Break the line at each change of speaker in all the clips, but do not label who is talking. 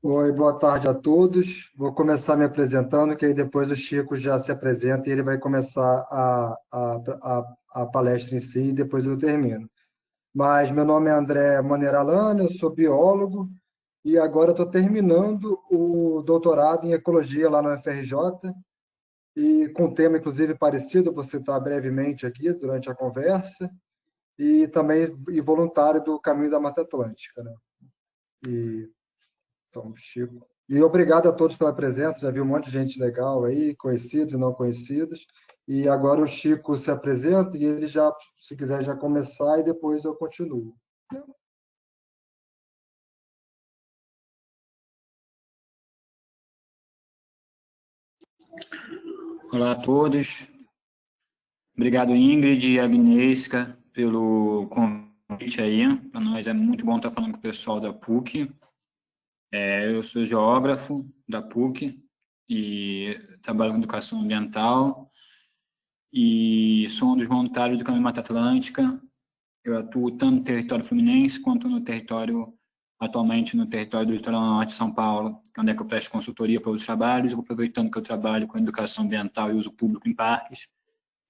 Oi, boa tarde a todos. Vou começar me apresentando, que aí depois o Chico já se apresenta e ele vai começar a palestra em si e depois eu termino. Mas meu nome é André Maneiralana, eu sou biólogo e agora estou terminando o doutorado em ecologia lá no UFRJ e com um tema inclusive parecido, vou citar brevemente aqui durante a conversa, e também voluntário do Caminho da Mata Atlântica, né? E Então, Chico. E obrigado a todos pela presença. Já vi um monte de gente legal aí, conhecidos e não conhecidos. E agora o Chico se apresenta e ele já, se quiser, já começar e depois eu continuo.
Olá a todos. Obrigado, Ingrid e Agnieszka, pelo convite aí. Para nós é muito bom estar falando com o pessoal da PUC. Eu sou geógrafo da PUC e trabalho com educação ambiental e sou um dos voluntários do Caminho Mata Atlântica. Eu atuo tanto no território fluminense quanto atualmente no território do litoral norte de São Paulo, onde é que eu presto consultoria para os trabalhos, aproveitando que eu trabalho com educação ambiental e uso público em parques,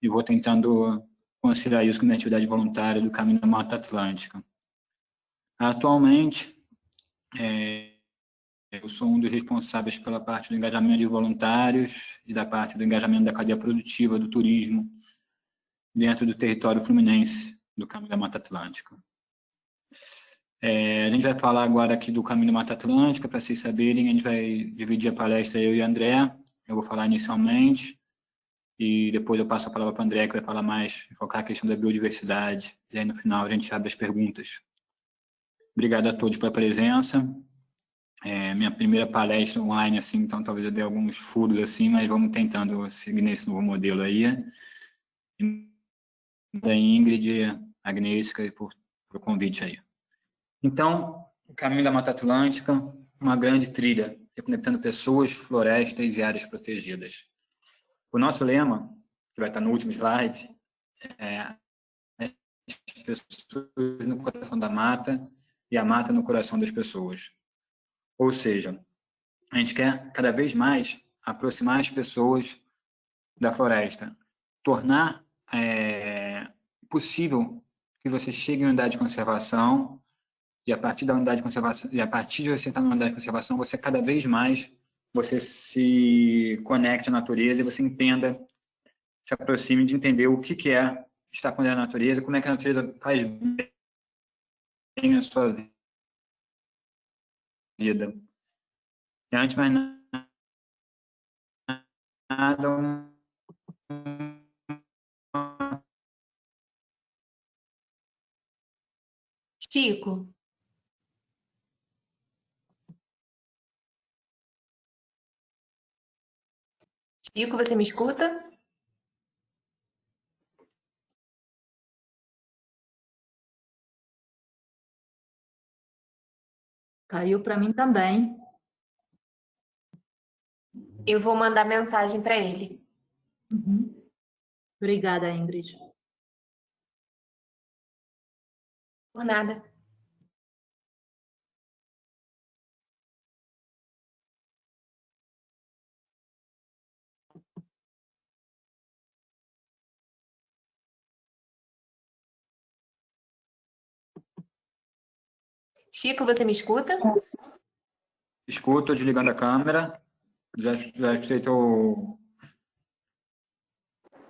e vou tentando conciliar isso com a minha atividade voluntária do Caminho da Mata Atlântica. Atualmente, eu sou um dos responsáveis pela parte do engajamento de voluntários e da parte do engajamento da cadeia produtiva do turismo dentro do território fluminense do Caminho da Mata Atlântica. A gente vai falar agora aqui do Caminho da Mata Atlântica, para vocês saberem, a gente vai dividir a palestra eu e André. Eu vou falar inicialmente, e depois eu passo a palavra para o André, que vai falar mais, focar a questão da biodiversidade, e aí no final a gente abre as perguntas. Obrigado a todos pela presença. Minha primeira palestra online, assim, então talvez eu dê alguns furos assim, mas vamos tentando seguir nesse novo modelo aí. Da Ingrid, Agnieszka, por o convite aí. Então, o Caminho da Mata Atlântica, uma grande trilha, reconectando pessoas, florestas e áreas protegidas. O nosso lema, que vai estar no último slide, é as pessoas no coração da mata e a mata no coração das pessoas. Ou seja, a gente quer cada vez mais aproximar as pessoas da floresta, tornar possível que você chegue em unidade de conservação e a partir da unidade de conservação, e a partir de você estar na unidade de conservação, você cada vez mais você se conecte à natureza e você entenda, se aproxime de entender o que é estar com a natureza, como é que a natureza faz bem a sua vida. E antes de mais nada,
Chico, Chico, você me escuta?
Caiu para mim também.
Eu vou mandar mensagem para ele.
Uhum. Obrigada, Ingrid.
Por nada. Chico, você me escuta?
escuto, desligando a câmera, já aceitou.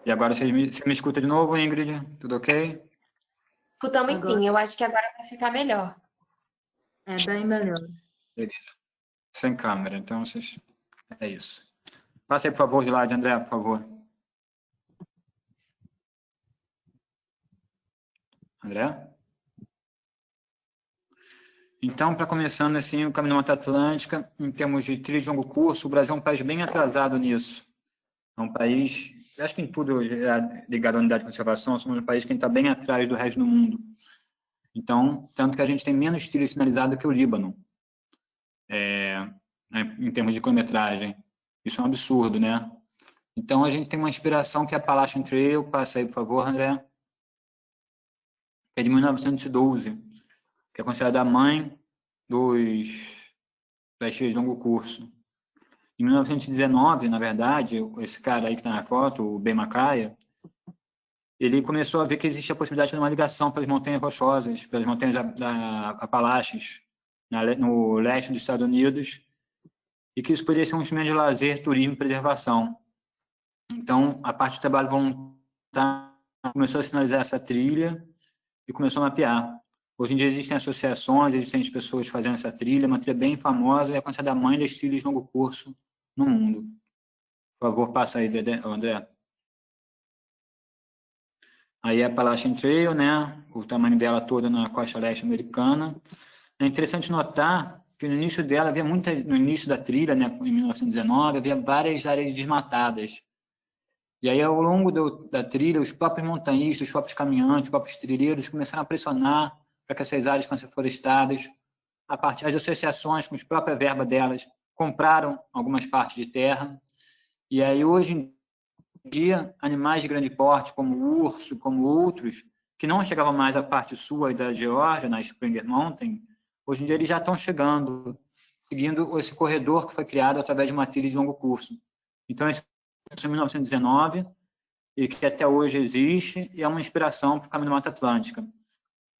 E agora você me escuta de novo, Ingrid? Tudo ok?
Escutamos
Agora
sim, eu acho que agora vai ficar melhor.
é bem melhor.
Beleza. Sem câmera, então é isso. Passa aí, por favor, o slide, André, por favor. André? Então, para começando assim, o Caminho da Mata Atlântica, em termos de trilha de longo curso, o Brasil é um país bem atrasado nisso. É um país, acho que em tudo ligado à unidade de conservação, somos um país que está bem atrás do resto do mundo. Então, tanto que a gente tem menos trilha sinalizada que o Líbano, em termos de quilometragem. Isso é um absurdo, né? Então, a gente tem uma inspiração que é a Appalachian Trail, passa aí, por favor, André, que é de 1912, que é considerada a mãe para trilhas de longo curso. Em 1919, na verdade, esse cara aí que está na foto, o Ben Macrae, ele começou a ver que existe a possibilidade de uma ligação pelas montanhas rochosas, pelas montanhas Apalaches, no leste dos Estados Unidos, e que isso poderia ser um instrumento de lazer, turismo e preservação. Então, a parte do trabalho voluntário começou a sinalizar essa trilha e começou a mapear. Hoje em dia existem associações, existem pessoas fazendo essa trilha, uma trilha bem famosa, e é considerada a mãe das trilhas de longo curso no mundo. Por favor, passa aí, André. Aí é a Appalachian Trail, né? O tamanho dela toda na costa leste americana. É interessante notar que no início dela havia no início da trilha, né, em 1919, havia várias áreas desmatadas. E aí, ao longo da trilha, os próprios montanhistas, os próprios caminhantes, os próprios trilheiros começaram a pressionar para que essas áreas fossem florestadas. A partir das associações, com a própria verba delas, compraram algumas partes de terra. E aí, hoje em dia, animais de grande porte, como o urso, como outros, que não chegavam mais à parte sul da Geórgia, na Springer Mountain, hoje em dia eles já estão chegando, seguindo esse corredor que foi criado através de uma trilha de longo curso. Então, esse começou em 1919 e que até hoje existe e é uma inspiração para o Caminho da Mata Atlântica.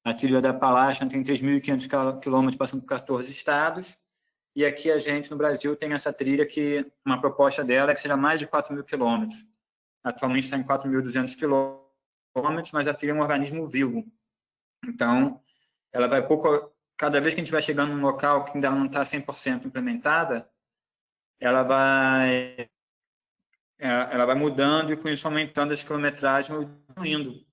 A trilha da Appalachian tem 3.500 quilômetros passando por 14 estados e aqui a gente, no Brasil, tem essa trilha que uma proposta dela é que seja mais de 4.000 quilômetros. Atualmente está em 4.200 quilômetros, mas a trilha é um organismo vivo. Então, ela vai cada vez que a gente vai chegando num local que ainda não está 100% implementada, ela vai mudando e com isso aumentando as quilometragens ou diminuindo,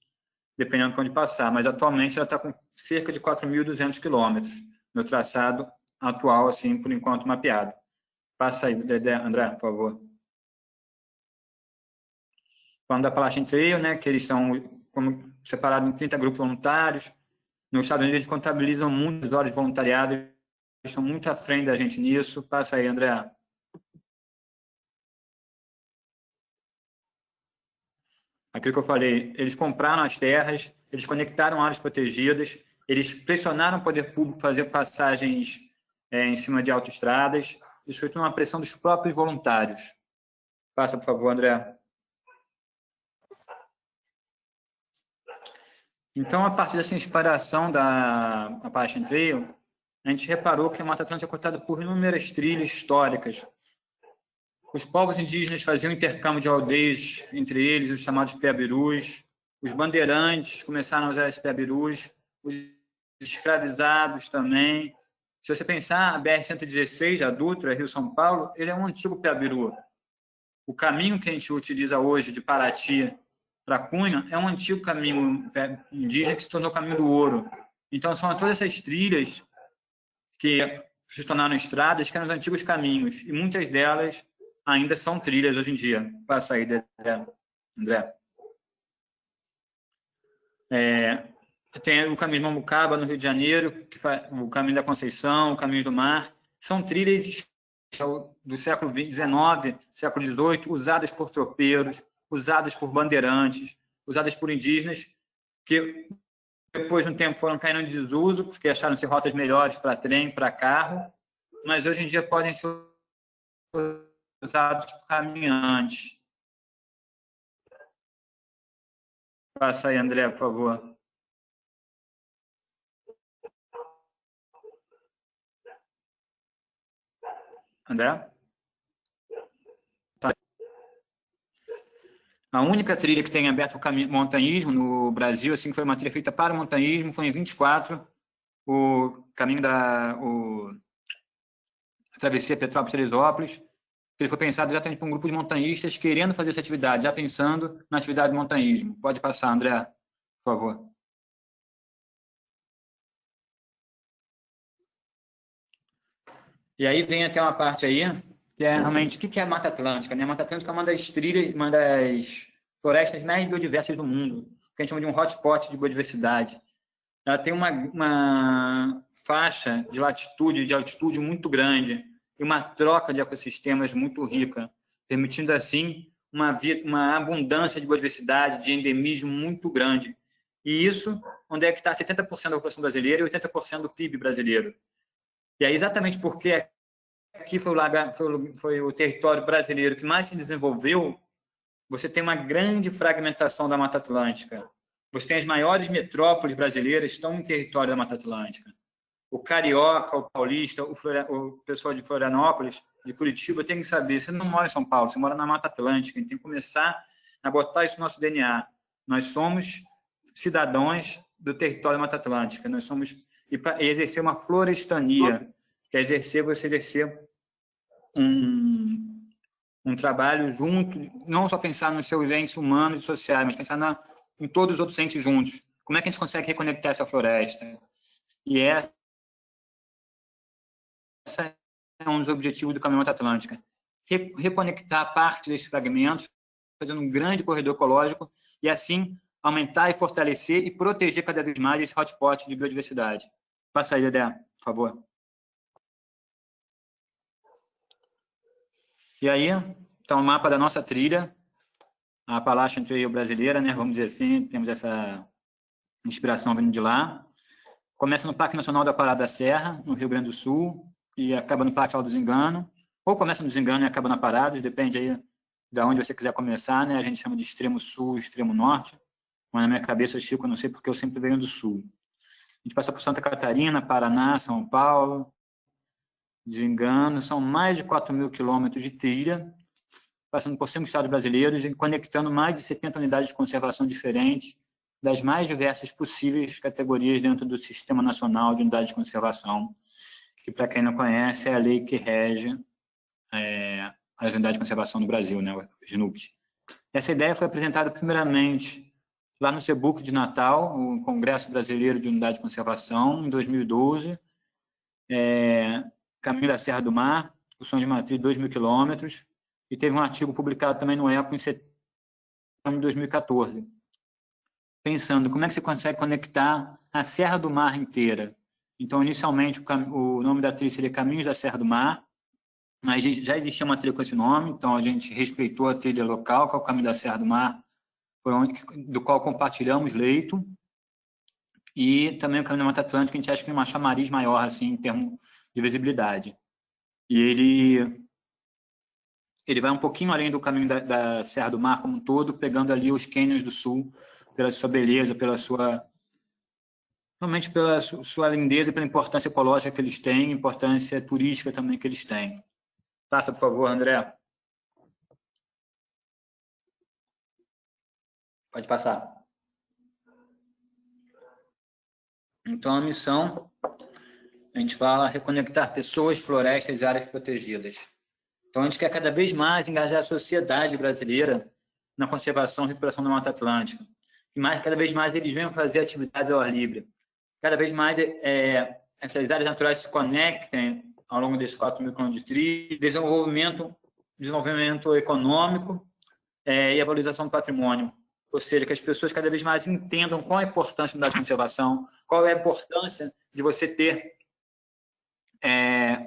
dependendo de onde passar. Mas atualmente ela está com cerca de 4.200 quilômetros no traçado atual, assim, por enquanto mapeado. Passa aí, André, por favor. Falando da Appalachian Trail, né, que eles são separados em 30 grupos voluntários. Nos Estados Unidos, eles contabilizam muitas horas de voluntariado, eles estão muito à frente da gente nisso. Passa aí, André. Aquilo que eu falei, eles compraram as terras, eles conectaram áreas protegidas, eles pressionaram o poder público a fazer passagens em cima de autoestradas. Isso foi uma pressão dos próprios voluntários. Passa, por favor, André. Então, a partir dessa inspiração da Appalachian Trail, a gente reparou que a Mata Atlântica é cortada por inúmeras trilhas históricas. Os povos indígenas faziam intercâmbio de aldeias entre eles, os chamados piabirus. Os bandeirantes começaram a usar esses piabirus. Os escravizados também. Se você pensar, a BR-116, a Dutra, Rio-São Paulo, ele é um antigo piabiru. O caminho que a gente utiliza hoje de Paraty para Cunha é um antigo caminho indígena que se tornou o caminho do ouro. Então, são todas essas trilhas que se tornaram estradas, que eram os antigos caminhos. E muitas delas ainda são trilhas hoje em dia. Passa aí, André. Tem o caminho de Mambucaba, no Rio de Janeiro, que faz o caminho da Conceição, o caminho do mar. São trilhas do século XIX, século XVIII, usadas por tropeiros, usadas por bandeirantes, usadas por indígenas, que depois de um tempo foram caindo em desuso, porque acharam-se rotas melhores para trem, para carro, mas hoje em dia podem ser usados por caminhantes. Passa aí, André, por favor. André? Tá. A única trilha que tem aberto o montanhismo no Brasil, assim, que foi uma trilha feita para o montanhismo, foi em 24, o caminho a travessia Petrópolis-Teresópolis. Ele foi pensado exatamente por um grupo de montanhistas querendo fazer essa atividade, já pensando na atividade de montanhismo. Pode passar, André, por favor. E aí vem até uma parte aí, que é realmente, o que é a Mata Atlântica? A Mata Atlântica é uma das trilhas, uma das florestas mais biodiversas do mundo, que a gente chama de um hotspot de biodiversidade. Ela tem uma faixa de latitude, de altitude muito grande, e uma troca de ecossistemas muito rica, permitindo, assim, uma abundância de biodiversidade, de endemismo muito grande. E isso, onde é que está 70% da população brasileira e 80% do PIB brasileiro. E é exatamente porque aqui foi o território brasileiro que mais se desenvolveu, você tem uma grande fragmentação da Mata Atlântica. Você tem as maiores metrópoles brasileiras que estão no território da Mata Atlântica. O carioca, o paulista, o pessoal de Florianópolis, de Curitiba, tem que saber, você não mora em São Paulo, você mora na Mata Atlântica, a gente tem que começar a botar isso no nosso DNA. Nós somos cidadãos do território da Mata Atlântica, nós somos, e para exercer uma florestania, que é você exercer um trabalho junto, não só pensar nos seus entes humanos e sociais, mas pensar em todos os outros entes juntos. Como é que a gente consegue reconectar essa floresta? E essa é um dos objetivos do Caminho Mata Atlântica. Reconectar parte desses fragmentos, fazendo um grande corredor ecológico, e assim aumentar e fortalecer e proteger cada vez mais esse hotspot de biodiversidade. Passa aí, Dedé, por favor. E aí, está o mapa da nossa trilha, a Appalachian Trail brasileira, né? Vamos dizer assim, temos essa inspiração vindo de lá. Começa no Parque Nacional da Parada da Serra, no Rio Grande do Sul, e acaba no Parque Alto Desengano, ou começa no Desengano e acaba na Parada, depende aí de onde você quiser começar, né? A gente chama de extremo sul, extremo norte, mas na minha cabeça, Chico, eu não sei porque eu sempre venho do sul. A gente passa por Santa Catarina, Paraná, São Paulo, Desengano, são mais de 4.000 quilômetros de trilha, passando por 5 estados brasileiros e conectando mais de 70 unidades de conservação diferentes, das mais diversas possíveis categorias dentro do Sistema Nacional de Unidades de Conservação, que, para quem não conhece, é a lei que rege as unidades de conservação no Brasil, né, o SNUC. Essa ideia foi apresentada primeiramente lá no CBUC de Natal, o Congresso Brasileiro de Unidade de Conservação, em 2012, Caminho da Serra do Mar, o Som de Matriz, 2.000 quilômetros, e teve um artigo publicado também no ECO em setembro de 2014, pensando como é que você consegue conectar a Serra do Mar inteira. Então, inicialmente, o nome da trilha seria Caminhos da Serra do Mar, mas já existia uma trilha com esse nome, então a gente respeitou a trilha local, que é o Caminho da Serra do Mar, do qual compartilhamos leito, e também o Caminho da Mata Atlântica, a gente acha que tem uma chamariz maior, assim, em termos de visibilidade. E ele vai um pouquinho além do Caminho da Serra do Mar como um todo, pegando ali os cânions do sul, pela sua beleza, realmente pela sua lindeza e pela importância ecológica que eles têm, importância turística também que eles têm. Passa, por favor, André. Pode passar. Então, a missão, a gente fala reconectar pessoas, florestas e áreas protegidas. Então, a gente quer cada vez mais engajar a sociedade brasileira na conservação e recuperação da Mata Atlântica. E cada vez mais eles venham fazer atividades ao ar livre. Cada vez mais essas áreas naturais se conectem ao longo desses 4.000 quilômetros de trilha, desenvolvimento econômico e a valorização do patrimônio. Ou seja, que as pessoas cada vez mais entendam qual a importância da unidade de conservação, qual é a importância de você ter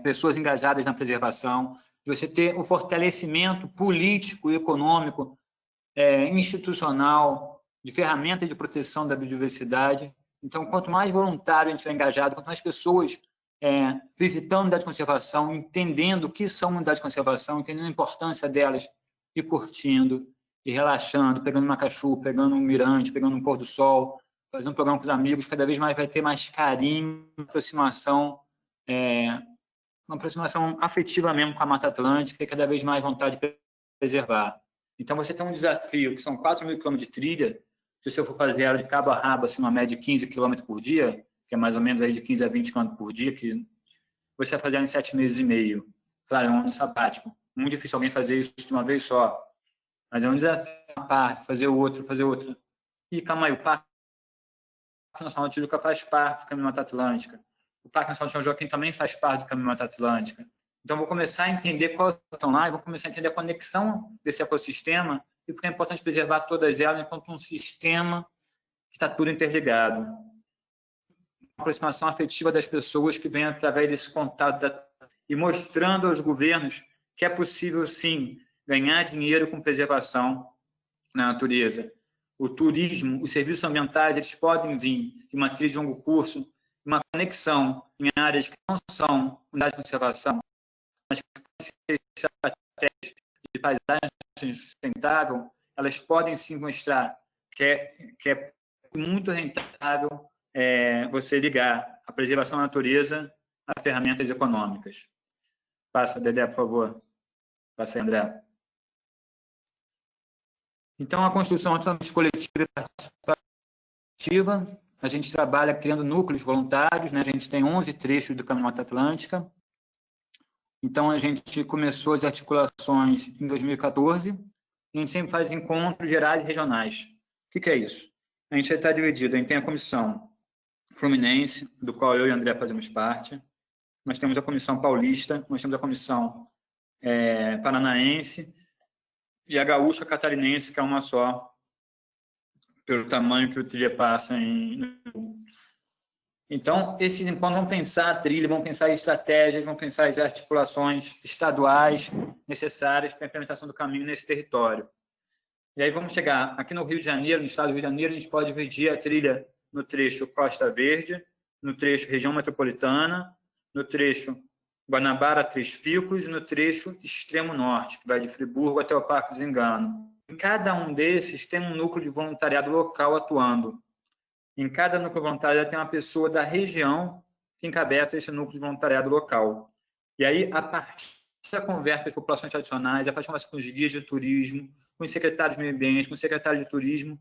pessoas engajadas na preservação, de você ter o fortalecimento político e econômico, institucional, de ferramentas de proteção da biodiversidade. Então, quanto mais voluntário a gente estiver engajado, quanto mais pessoas visitando unidade de conservação, entendendo o que são unidades de conservação, entendendo a importância delas, e curtindo, e relaxando, pegando uma cachoeira, pegando um mirante, pegando um pôr do sol, fazendo um programa com os amigos, cada vez mais vai ter mais carinho, uma aproximação afetiva mesmo com a Mata Atlântica e cada vez mais vontade de preservar. Então, você tem um desafio, que são 4.000 quilômetros de trilha, se você for fazer ela de cabo a rabo, assim, uma média de 15 km por dia, que é mais ou menos aí de 15 a 20 km por dia, que você vai fazer ela em 7 meses e meio. Claro, é um ano sabático. Muito difícil alguém fazer isso de uma vez só. Mas é um desafio, uma parte, fazer outra. E calma aí, o Parque Nacional de Tijuca faz parte do Caminho Mata Atlântica. O Parque Nacional de São Joaquim também faz parte do Caminho Mata Atlântica. Então, vou começar a entender quais estão lá e vou começar a entender a conexão desse ecossistema e porque é importante preservar todas elas enquanto um sistema que está tudo interligado. Uma aproximação afetiva das pessoas que vem através desse contato e mostrando aos governos que é possível, sim, ganhar dinheiro com preservação na natureza. O turismo, os serviços ambientais, eles podem vir de uma trilha de longo curso, uma conexão em áreas que não são unidades de conservação, estratégias de paisagem sustentável, elas podem se mostrar que é muito rentável você ligar a preservação da natureza a ferramentas econômicas. Passa, Dedé, por favor. Passa aí, André. Então, a construção altamente coletiva e participativa, a gente trabalha criando núcleos voluntários, né? A gente tem 11 trechos do Caminho Mata Atlântica. Então, a gente começou as articulações em 2014, e a gente sempre faz encontros gerais e regionais. O que é isso? A gente está dividido, a gente tem a comissão fluminense, do qual eu e o André fazemos parte, nós temos a comissão paulista, nós temos a comissão paranaense e a gaúcha catarinense, que é uma só, pelo tamanho que o trilha passa em... Então, esses encontros vão pensar a trilha, vão pensar em estratégias, vão pensar as articulações estaduais necessárias para a implementação do caminho nesse território. E aí vamos chegar aqui no Rio de Janeiro, no estado do Rio de Janeiro, a gente pode dividir a trilha no trecho Costa Verde, no trecho região metropolitana, no trecho Guanabara, Três Picos, e no trecho extremo norte, que vai de Friburgo até o Parque do Engano. Em cada um desses tem um núcleo de voluntariado local atuando. Em cada núcleo voluntário tem uma pessoa da região que encabeça esse núcleo de voluntariado local. E aí, a partir da conversa com as populações tradicionais, a partir da conversa com os guias de turismo, com os secretários de meio ambiente, com os secretários de turismo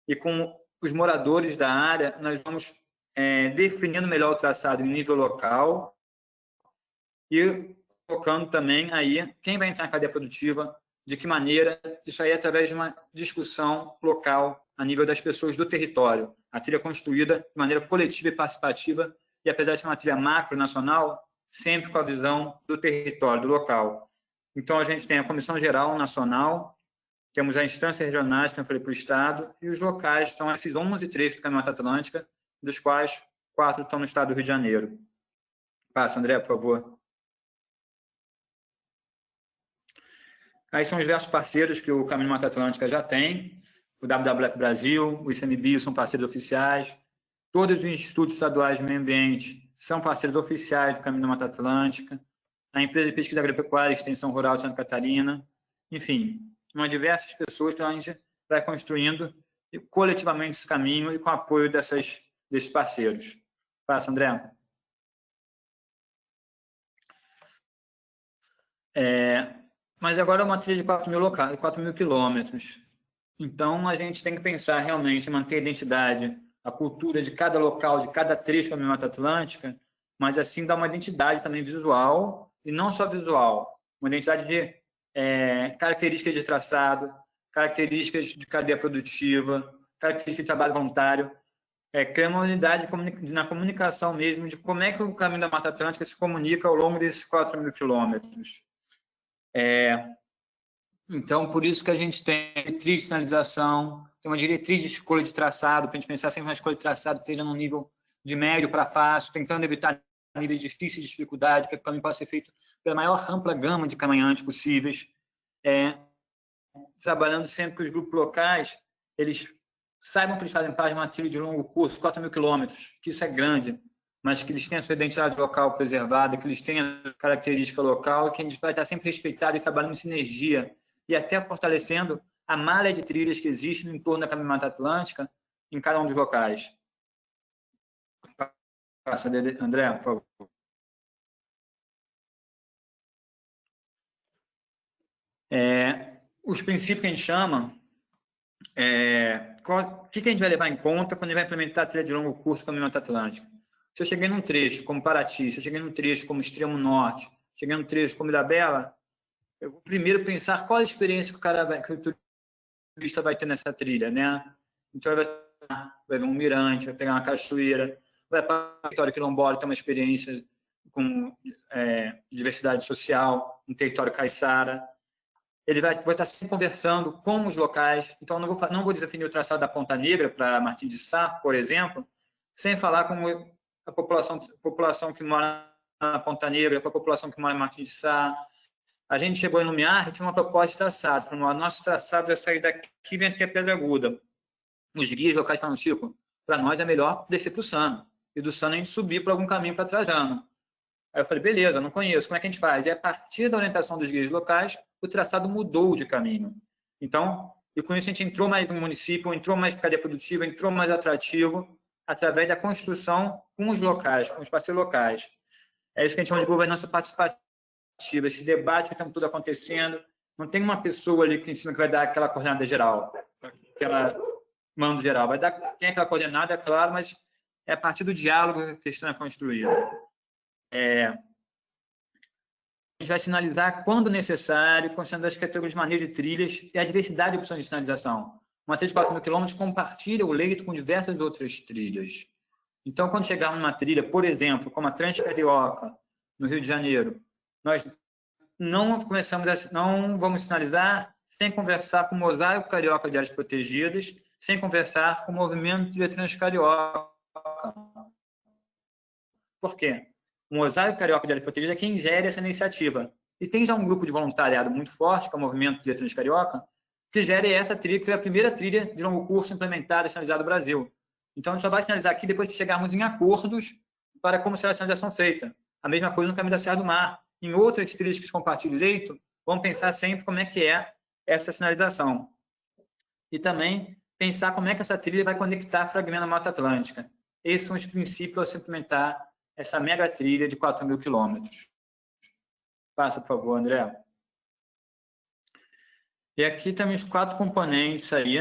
e com os moradores da área, nós vamos definindo melhor o traçado em nível local e colocando também aí quem vai entrar na cadeia produtiva, de que maneira, isso aí é através de uma discussão local a nível das pessoas do território. A trilha construída de maneira coletiva e participativa, e apesar de ser uma trilha macro nacional, sempre com a visão do território, do local. Então, a gente tem a Comissão Geral Nacional, temos as instâncias regionais, que eu falei para o Estado, e os locais, são esses 11 trechos do Caminho Mata Atlântica, dos quais 4 estão no Estado do Rio de Janeiro. Passa, André, por favor. Aí são os diversos parceiros que o Caminho Mata Atlântica já tem, o WWF Brasil, o ICMBio são parceiros oficiais, todos os institutos estaduais de meio ambiente são parceiros oficiais do Caminho da Mata Atlântica, a empresa de pesquisa agropecuária e extensão rural de Santa Catarina, enfim, uma diversas pessoas que a gente vai construindo coletivamente esse caminho e com o apoio desses parceiros. Passa, André. Mas agora é uma trilha de 4.000 quilômetros. Então, a gente tem que pensar realmente em manter a identidade, a cultura de cada local, de cada trecho da Mata Atlântica, mas assim dar uma identidade também visual, e não só visual, uma identidade de características de traçado, características de cadeia produtiva, características de trabalho voluntário, criar uma unidade na comunicação mesmo de como é que o Caminho da Mata Atlântica se comunica ao longo desses 4.000 quilômetros. Então, por isso que a gente tem diretriz de sinalização, tem uma diretriz de escolha de traçado, para a gente pensar sempre na escolha de traçado que esteja num nível de médio para fácil, tentando evitar níveis difíceis de dificuldade, para que o caminho possa ser feito pela maior ampla gama de caminhantes possíveis, trabalhando sempre que os grupos locais, eles saibam que eles fazem parte de uma trilha de longo curso, 4.000 quilômetros, que isso é grande, mas que eles tenham a sua identidade local preservada, que eles tenham a característica local, e que a gente vai estar sempre respeitado e trabalhando em sinergia, e até fortalecendo a malha de trilhas que existe no entorno da Caminho Mata Atlântica em cada um dos locais. Passa, André, por favor. Os princípios que a gente chama, o que a gente vai levar em conta quando a gente vai implementar a trilha de longo curso do Caminho Mata Atlântica? Se eu cheguei num trecho como Paraty, se eu cheguei num trecho como Extremo Norte, cheguei num trecho como Ilhabela, eu vou primeiro pensar qual a experiência que o turista vai ter nessa trilha, né? Então, ele vai ver um mirante, vai pegar uma cachoeira, vai para o território quilombola, ter uma experiência com diversidade social, um território caiçara. Ele vai estar sempre conversando com os locais. Então, não vou definir o traçado da Ponta Negra para Martim de Sá, por exemplo, sem falar com a população que mora na Ponta Negra, com a população que mora em Martim de Sá. A gente chegou em Lumiar e tinha uma proposta de traçado. Falou, nosso traçado vai sair daqui e vem até Pedra Aguda. Os guias locais falam, Chico, para nós é melhor descer para o Sano. E do Sano a gente subir por algum caminho para Trajano. Aí eu falei, beleza, não conheço, como é que a gente faz? E a partir da orientação dos guias locais, o traçado mudou de caminho. Então, e com isso a gente entrou mais no município, entrou mais cadeia produtiva, entrou mais atrativo, através da construção com os locais, com os parceiros locais. É isso que a gente chama de governança participativa, esse debate o tempo todo acontecendo, não tem uma pessoa ali que em cima que vai dar aquela coordenada geral, aquela mando geral, tem aquela coordenada, é claro, mas é a partir do diálogo que a questão é construída. A gente vai sinalizar quando necessário, considerando as categorias de manejo de trilhas e a diversidade de opções de sinalização. Uma trilha de 4.000 km compartilha o leito com diversas outras trilhas. Então, quando chegarmos numa trilha, por exemplo, como a Transcarioca, no Rio de Janeiro, nós não vamos sinalizar sem conversar com o Mosaico Carioca de Áreas Protegidas, sem conversar com o movimento de Transcarioca. Por quê? O Mosaico Carioca de Áreas Protegidas é quem gera essa iniciativa. E tem já um grupo de voluntariado muito forte, que é o movimento de Transcarioca, que gera essa trilha, que foi a primeira trilha de longo curso implementada e sinalizada no Brasil. Então, a gente só vai sinalizar aqui depois que chegarmos em acordos para como será a sinalização feita. A mesma coisa no caminho da Serra do Mar. Em outras trilhas que se compartilham leito, vamos pensar sempre como é que é essa sinalização. E também pensar como é que essa trilha vai conectar fragmento da Mata Atlântica. Esses são os princípios a se implementar essa mega trilha de 4.000 quilômetros. Passa, por favor, André. E aqui também os 4 componentes aí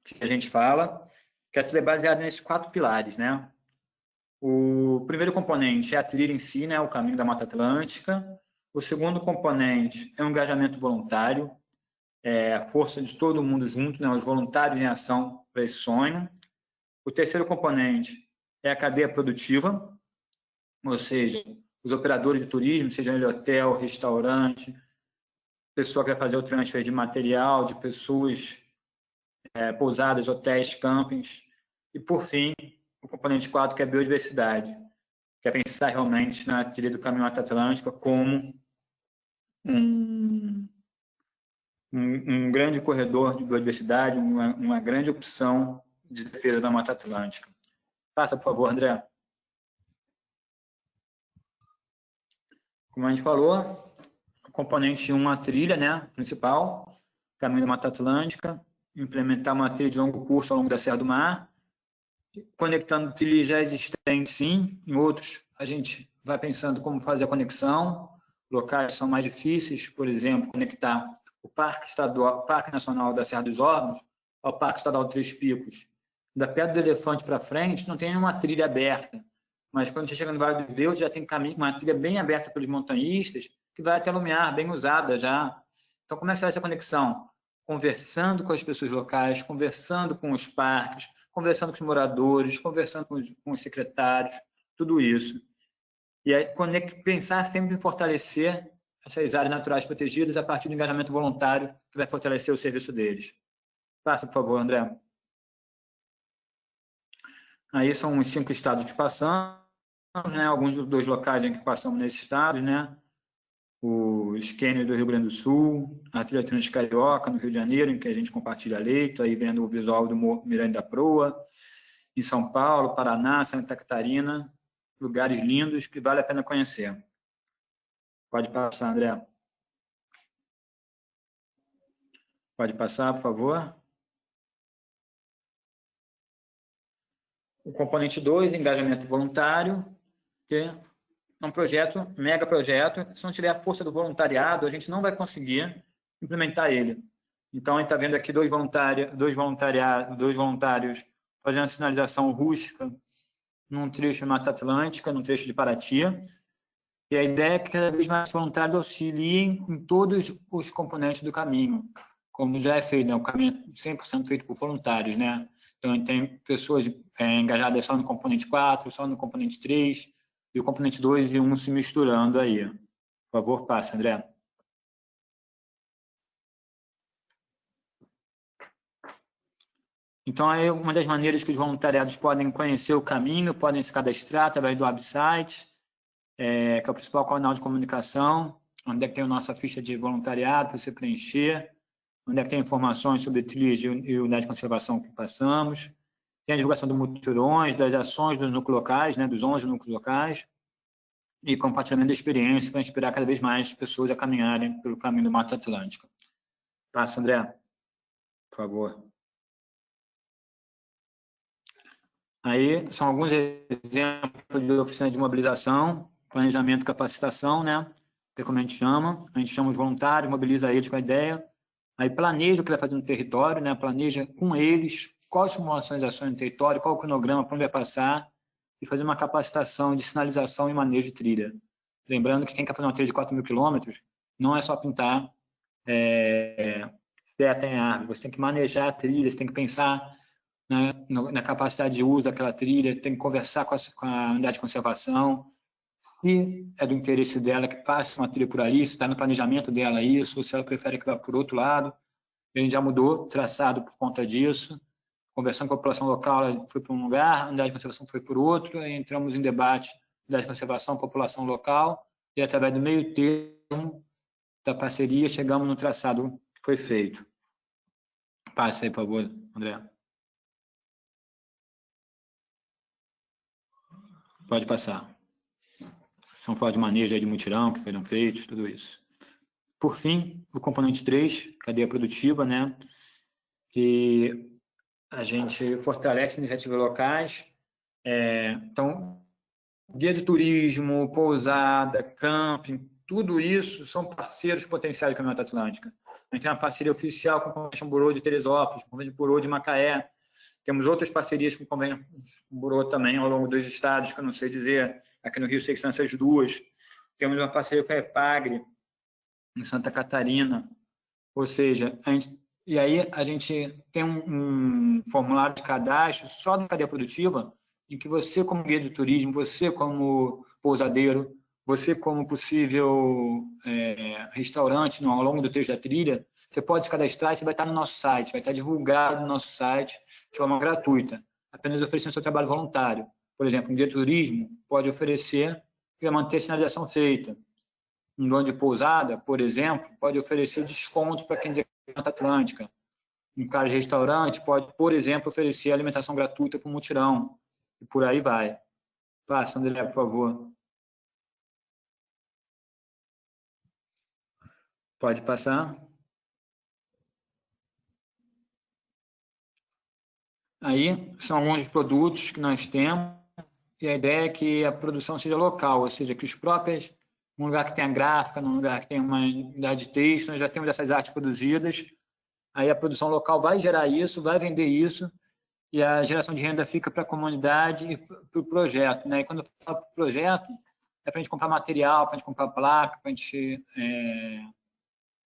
que a gente fala, que a trilha é baseada nesses 4 pilares, né? O primeiro componente é a trilha em si, né, o caminho da Mata Atlântica. O segundo componente é o engajamento voluntário, a força de todo mundo junto, né, os voluntários em ação para esse sonho. O terceiro componente é a cadeia produtiva, ou seja, os operadores de turismo, seja ele hotel, restaurante, pessoa que vai fazer o transfer de material, de pessoas, pousadas, hotéis, campings. E, por fim, o componente 4, que é a biodiversidade, que é pensar realmente na trilha do caminho Mata Atlântica como um grande corredor de biodiversidade, uma grande opção de defesa da Mata Atlântica. Passa, por favor, André. Como a gente falou, o componente 1, a trilha, né, principal, caminho da Mata Atlântica, implementar uma trilha de longo curso ao longo da Serra do Mar, conectando trilhas já existentes, sim. Em outros, a gente vai pensando como fazer a conexão. Locais são mais difíceis, por exemplo, conectar o Parque Nacional da Serra dos Órgãos ao Parque Estadual de Três Picos. Da Pedra do Elefante para frente, não tem nenhuma trilha aberta. Mas quando você chega no Vale do Verde, já tem uma trilha bem aberta pelos montanhistas, que vai até Lumiar, bem usada já. Então, como é que será essa conexão? Conversando com as pessoas locais, conversando com os parques, conversando com os moradores, conversando com os secretários, tudo isso. E aí, pensar sempre em fortalecer essas áreas naturais protegidas a partir do engajamento voluntário, que vai fortalecer o serviço deles. Passa, por favor, André. Aí são os 5 estados que passamos, né? Alguns dos locais em que passamos nesses estados, né? Os cânions do Rio Grande do Sul, a trilha Transcarioca, no Rio de Janeiro, em que a gente compartilha leito, aí vendo o visual do Miranda da Proa, em São Paulo, Paraná, Santa Catarina, lugares lindos que vale a pena conhecer. Pode passar, André. Pode passar, por favor. O componente 2, engajamento voluntário, que é um projeto, mega projeto. Se não tiver a força do voluntariado, a gente não vai conseguir implementar ele. Então, a gente está vendo aqui dois voluntários fazendo a sinalização rústica num trecho de Mata Atlântica, num trecho de Paraty. E a ideia é que cada vez mais voluntários auxiliem em todos os componentes do caminho, como já é feito, né? O caminho é 100% feito por voluntários, né? Então, tem pessoas engajadas só no componente 4, só no componente 3, e o componente 2 e 1 se misturando aí. Por favor, passe, André. Então, aí, uma das maneiras que os voluntariados podem conhecer o caminho, podem se cadastrar através do website, que é o principal canal de comunicação, onde é que tem a nossa ficha de voluntariado para você preencher, onde é que tem informações sobre trilhas e unidade de conservação que passamos, tem a divulgação do mutirões, das ações dos núcleos locais, né, dos 11 núcleos locais, e compartilhamento de experiência para inspirar cada vez mais pessoas a caminharem pelo caminho do Mata Atlântica. Passa, André, por favor. Aí são alguns exemplos de oficina de mobilização, planejamento e capacitação, né? Que é como a gente chama os voluntários, mobiliza eles com a ideia, aí planeja o que vai fazer no território, né? Planeja com eles quais são as ações no território, qual o cronograma, para onde vai passar, e fazer uma capacitação de sinalização e manejo de trilha. Lembrando que quem quer fazer uma trilha de 4.000 quilômetros, não é só pintar seta em árvore, você tem que manejar a trilha, você tem que pensar na capacidade de uso daquela trilha, tem que conversar com a unidade de conservação, se é do interesse dela que passe uma trilha por ali, se está no planejamento dela isso, ou se ela prefere que vá por outro lado. A gente já mudou traçado por conta disso, conversando com a população local, ela foi para um lugar, a unidade de conservação foi por outro, aí entramos em debate, unidade de conservação, população local, e através do meio termo da parceria, chegamos no traçado que foi feito. Passe aí, por favor, André. Pode passar. São falar de manejo aí de mutirão que foram feitos, tudo isso. Por fim, o componente 3, cadeia produtiva, né? Que a gente fortalece iniciativas locais. Então, guia de turismo, pousada, camping, tudo isso são parceiros potenciais da Caminhada Atlântica. A gente tem uma parceria oficial com o Convention Bureau de Teresópolis, com o Convention Bureau de Macaé. Temos outras parcerias com o Convention Bureau também ao longo dos estados, que eu não sei dizer. Aqui no Rio, sei que são essas duas. Temos uma parceria com a EPAGRE, em Santa Catarina. Ou seja, aí a gente tem um formulário de cadastro só da cadeia produtiva, em que você, como guia de turismo, você, como pousadeiro, você, como possível restaurante ao longo do trecho da trilha, você pode se cadastrar e você vai estar no nosso site, vai estar divulgado no nosso site de forma gratuita, apenas oferecendo seu trabalho voluntário. Por exemplo, um guia de turismo pode oferecer e manter a sinalização feita. Um dono de pousada, por exemplo, pode oferecer desconto para quem deseja a Mata Atlântica. Um cara de restaurante pode, por exemplo, oferecer alimentação gratuita para um mutirão. E por aí vai. Passa, André, por favor. Pode passar. Aí são alguns dos produtos que nós temos, e a ideia é que a produção seja local, ou seja, que os próprios, num lugar que tenha gráfica, num lugar que tenha uma unidade de texto, nós já temos essas artes produzidas, aí a produção local vai gerar isso, vai vender isso, e a geração de renda fica para a comunidade e para o projeto, né? E quando eu falo para o projeto, é para a gente comprar material, para a gente comprar placa, para a gente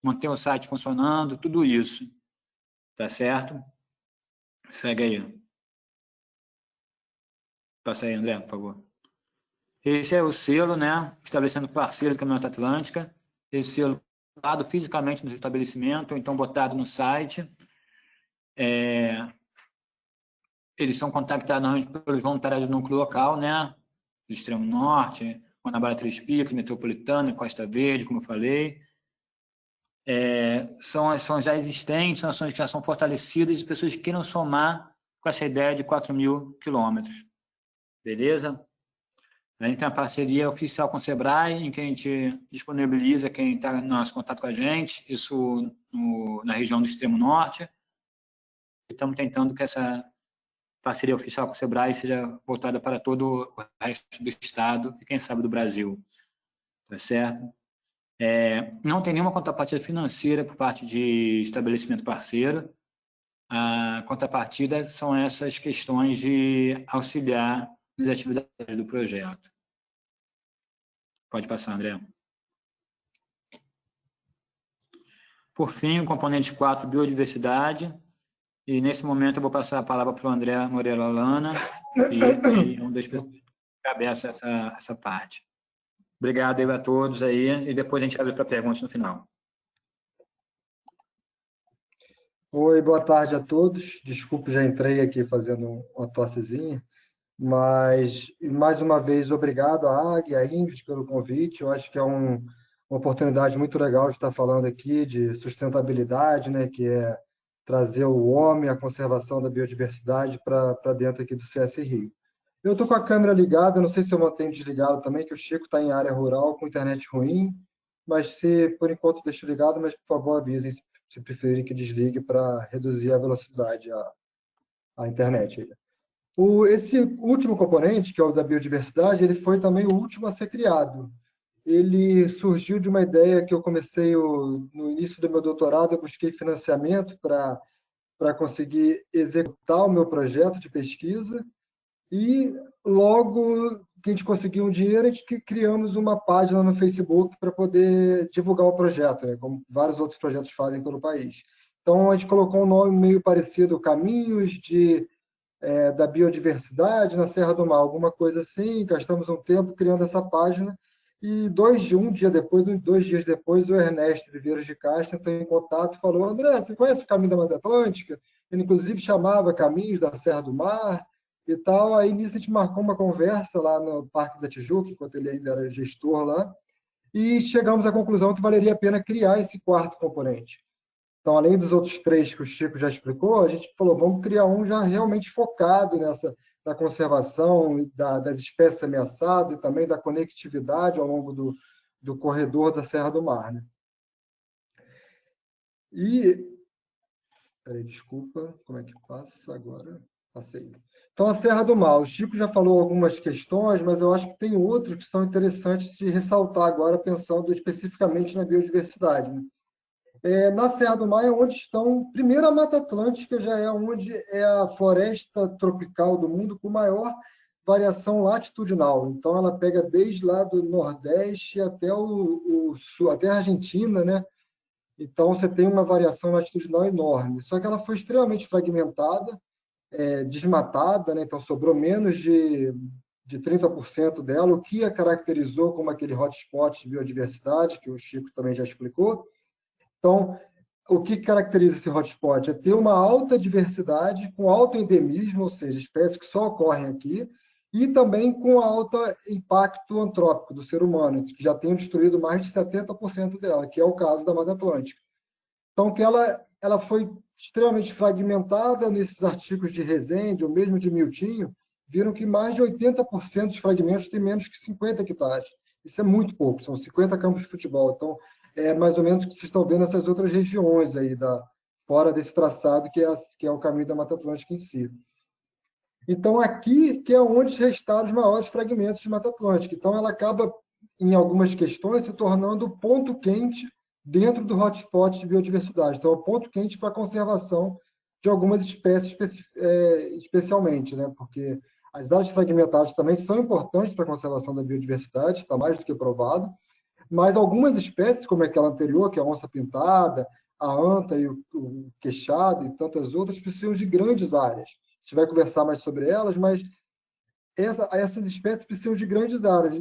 manter o site funcionando, tudo isso, tá certo? Segue aí. Passa aí, André, por favor. Esse é o selo, né? Estabelecendo parceiro da Caminhada Atlântica. Esse selo botado fisicamente no estabelecimento, ou então botado no site. Eles são contactados normalmente pelos voluntários do núcleo local, né? Do Extremo Norte, Guanabara Três Picos, Metropolitana, Costa Verde, como eu falei. São ações já existentes, são ações que já são fortalecidas de pessoas que queiram somar com essa ideia de 4.000 quilômetros. Beleza? A gente tem uma parceria oficial com o Sebrae, em que a gente disponibiliza quem está no nosso contato com a gente, isso na região do Extremo Norte. Estamos tentando que essa parceria oficial com o Sebrae seja voltada para todo o resto do estado e, quem sabe, do Brasil. Tá certo? Não tem nenhuma contrapartida financeira por parte de estabelecimento parceiro. A contrapartida são essas questões de auxiliar nas atividades do projeto. Pode passar, André. Por fim, o componente 4, biodiversidade. E, nesse momento, eu vou passar a palavra para o André Moreira Lana, e é um dos que cabeça essa parte. Obrigado aí a todos aí, e depois a gente abre para perguntas no final.
Oi, boa tarde a todos. Desculpe, já entrei aqui fazendo uma tossezinha, mas, mais uma vez, obrigado à Águia, à Ingrid, pelo convite. Eu acho que é uma oportunidade muito legal de estar falando aqui de sustentabilidade, né, que é trazer o homem, a conservação da biodiversidade para dentro aqui do CS Rio. Eu estou com a câmera ligada, não sei se eu mantenho desligado também, que o Chico está em área rural com internet ruim, mas se por enquanto deixo ligado, mas por favor avisem se preferirem que desligue para reduzir a velocidade, a internet aí. Esse último componente, que é o da biodiversidade, ele foi também o último a ser criado. Ele surgiu de uma ideia que eu comecei no início do meu doutorado, eu busquei financiamento para conseguir executar o meu projeto de pesquisa, e logo que a gente conseguiu um dinheiro, a gente criamos uma página no Facebook para poder divulgar o projeto, né? Como vários outros projetos fazem pelo país. Então, a gente colocou um nome meio parecido, Caminhos da Biodiversidade na Serra do Mar, alguma coisa assim. Gastamos um tempo criando essa página, e um dia depois, 2 dias depois, o Ernesto Viveiros de Castro entrou em contato e falou: André, você conhece o Caminho da Mata Atlântica? Ele, inclusive, chamava Caminhos da Serra do Mar e tal. Aí, nisso, a gente marcou uma conversa lá no Parque da Tijuca, enquanto ele ainda era gestor lá, e chegamos à conclusão que valeria a pena criar esse quarto componente. Então, além dos outros 3 que o Chico já explicou, a gente falou, vamos criar um já realmente focado na conservação das espécies ameaçadas e também da conectividade ao longo do corredor da Serra do Mar, né? Peraí, desculpa, como é que passa agora? Passei. Então, a Serra do Mar, o Chico já falou algumas questões, mas eu acho que tem outros que são interessantes de ressaltar agora, pensando especificamente na biodiversidade, né? Na Serra do Mar é onde estão, primeiro, a Mata Atlântica, já é onde é a floresta tropical do mundo com maior variação latitudinal. Então, ela pega desde lá do Nordeste até o Sul, até a Argentina, né? Então, você tem uma variação latitudinal enorme. Só que ela foi extremamente fragmentada, desmatada, né? Então, sobrou menos de 30% dela, o que a caracterizou como aquele hotspot de biodiversidade, que o Chico também já explicou. Então, o que caracteriza esse hotspot? É ter uma alta diversidade, com alto endemismo, ou seja, espécies que só ocorrem aqui, e também com alto impacto antrópico do ser humano, que já tem destruído mais de 70% dela, que é o caso da Mata Atlântica. Então, que ela foi extremamente fragmentada nesses artigos de Rezende, ou mesmo de Miltinho, viram que mais de 80% dos fragmentos têm menos que 50 hectares. Isso é muito pouco, são 50 campos de futebol. Então, é mais ou menos o que vocês estão vendo nessas outras regiões aí, fora desse traçado, que é o caminho da Mata Atlântica em si. Então, aqui que é onde restaram os maiores fragmentos de Mata Atlântica. Então, ela acaba, em algumas questões, se tornando o ponto quente dentro do hotspot de biodiversidade. Então, é o ponto quente para a conservação de algumas espécies especialmente, né? Porque as áreas fragmentadas também são importantes para a conservação da biodiversidade, está mais do que provado, mas algumas espécies, como aquela anterior, que é a onça-pintada, a anta e o queixado e tantas outras, precisam de grandes áreas. A gente vai conversar mais sobre elas, mas essas espécies precisam de grandes áreas.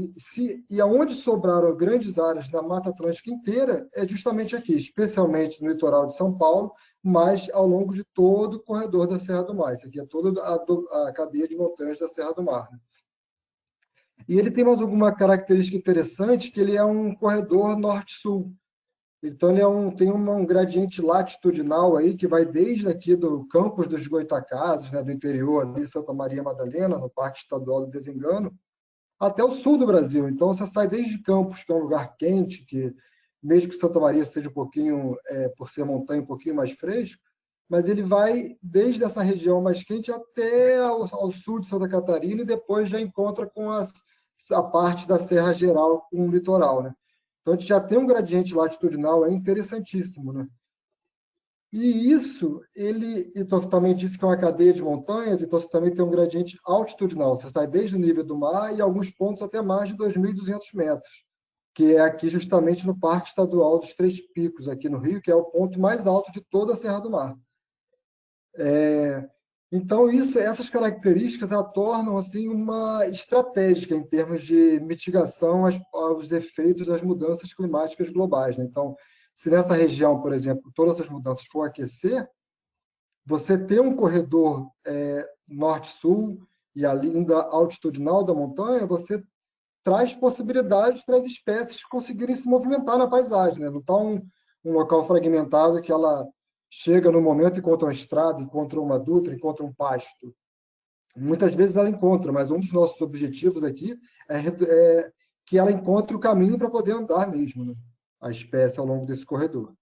E aonde sobraram grandes áreas da Mata Atlântica inteira é justamente aqui, especialmente no litoral de São Paulo, mas ao longo de todo o corredor da Serra do Mar. Isso aqui é toda a cadeia de montanhas da Serra do Mar, né? E ele tem mais alguma característica interessante, que ele é um corredor norte-sul. Então, ele tem um gradiente latitudinal aí, que vai desde aqui do Campos dos Goitacazes, né, do interior, ali, Santa Maria Madalena, no Parque Estadual do Desengano, até o sul do Brasil. Então, você sai desde Campos, que é um lugar quente, que mesmo que Santa Maria seja um pouquinho, por ser montanha, um pouquinho mais fresco, mas ele vai desde essa região mais quente até ao sul de Santa Catarina, e depois já encontra com a parte da Serra Geral com o litoral, né? Então, a gente já tem um gradiente latitudinal interessantíssimo, né? E isso, então, também disse que é uma cadeia de montanhas, então você também tem um gradiente altitudinal. Você sai desde o nível do mar e alguns pontos até mais de 2.200 metros, que é aqui justamente no Parque Estadual dos Três Picos, aqui no Rio, que é o ponto mais alto de toda a Serra do Mar. Então, essas características a tornam assim, uma estratégica em termos de mitigação aos efeitos das mudanças climáticas globais, né? Então, se nessa região, por exemplo, todas essas mudanças for aquecer, você ter um corredor norte-sul e a linda altitudinal da montanha, você traz possibilidades para as espécies conseguirem se movimentar na paisagem, né? Não está um local fragmentado que ela chega no momento, encontra uma estrada, encontra uma dutra, encontra um pasto. Muitas vezes ela encontra, mas um dos nossos objetivos aqui é que ela encontre o caminho para poder andar mesmo, né? A espécie ao longo desse corredor.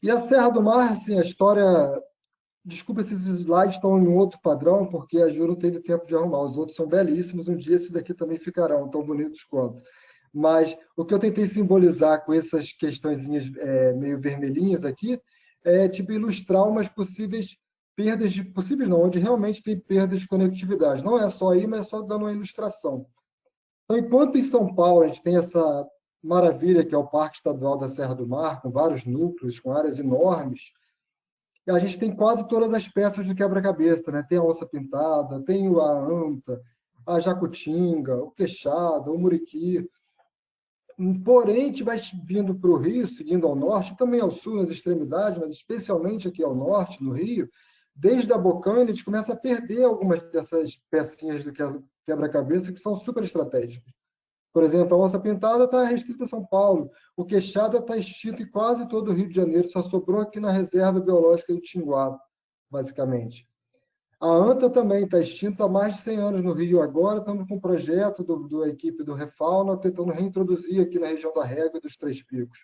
E a Serra do Mar, assim, a história... Desculpa, esses slides estão em outro padrão, porque a Ju não teve tempo de arrumar. Os outros são belíssimos, um dia esses daqui também ficarão tão bonitos quanto. Mas o que eu tentei simbolizar com essas questõezinhas meio vermelhinhas aqui é tipo ilustrar umas possíveis perdas de... Possíveis não, onde realmente tem perdas de conectividade. Não é só aí, mas é só dando uma ilustração. Então, enquanto em São Paulo a gente tem essa maravilha que é o Parque Estadual da Serra do Mar, com vários núcleos, com áreas enormes, e a gente tem quase todas as peças do quebra-cabeça, né? Tem a onça-pintada, tem a anta, a jacutinga, o queixada, o muriqui. Porém, a gente vai vindo para o Rio, seguindo ao norte, também ao sul, nas extremidades, mas especialmente aqui ao norte, no Rio, desde a Bocaina, a gente começa a perder algumas dessas pecinhas do quebra-cabeça que são super estratégicas. Por exemplo, a onça-pintada está restrita a São Paulo, o queixada está extinto em quase todo o Rio de Janeiro, só sobrou aqui na reserva biológica do Tinguá, basicamente. A anta também está extinta há mais de 100 anos no Rio. Agora estamos com um projeto da equipe do Refauna tentando reintroduzir aqui na região da Régua e dos Três Picos.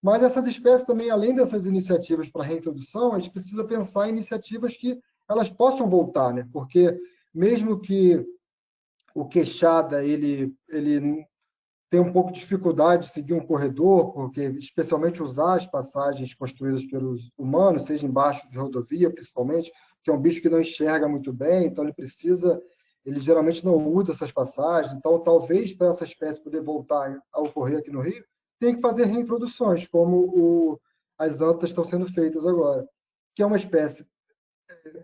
Mas essas espécies também, além dessas iniciativas para reintrodução, a gente precisa pensar em iniciativas que elas possam voltar, né? Porque mesmo que o queixada ele tem um pouco de dificuldade de seguir um corredor, porque especialmente usar as passagens construídas pelos humanos, seja embaixo de rodovia, principalmente, que é um bicho que não enxerga muito bem, então ele geralmente não usa essas passagens, então talvez para essa espécie poder voltar a ocorrer aqui no Rio, tem que fazer reintroduções, como as antas estão sendo feitas agora, que é uma espécie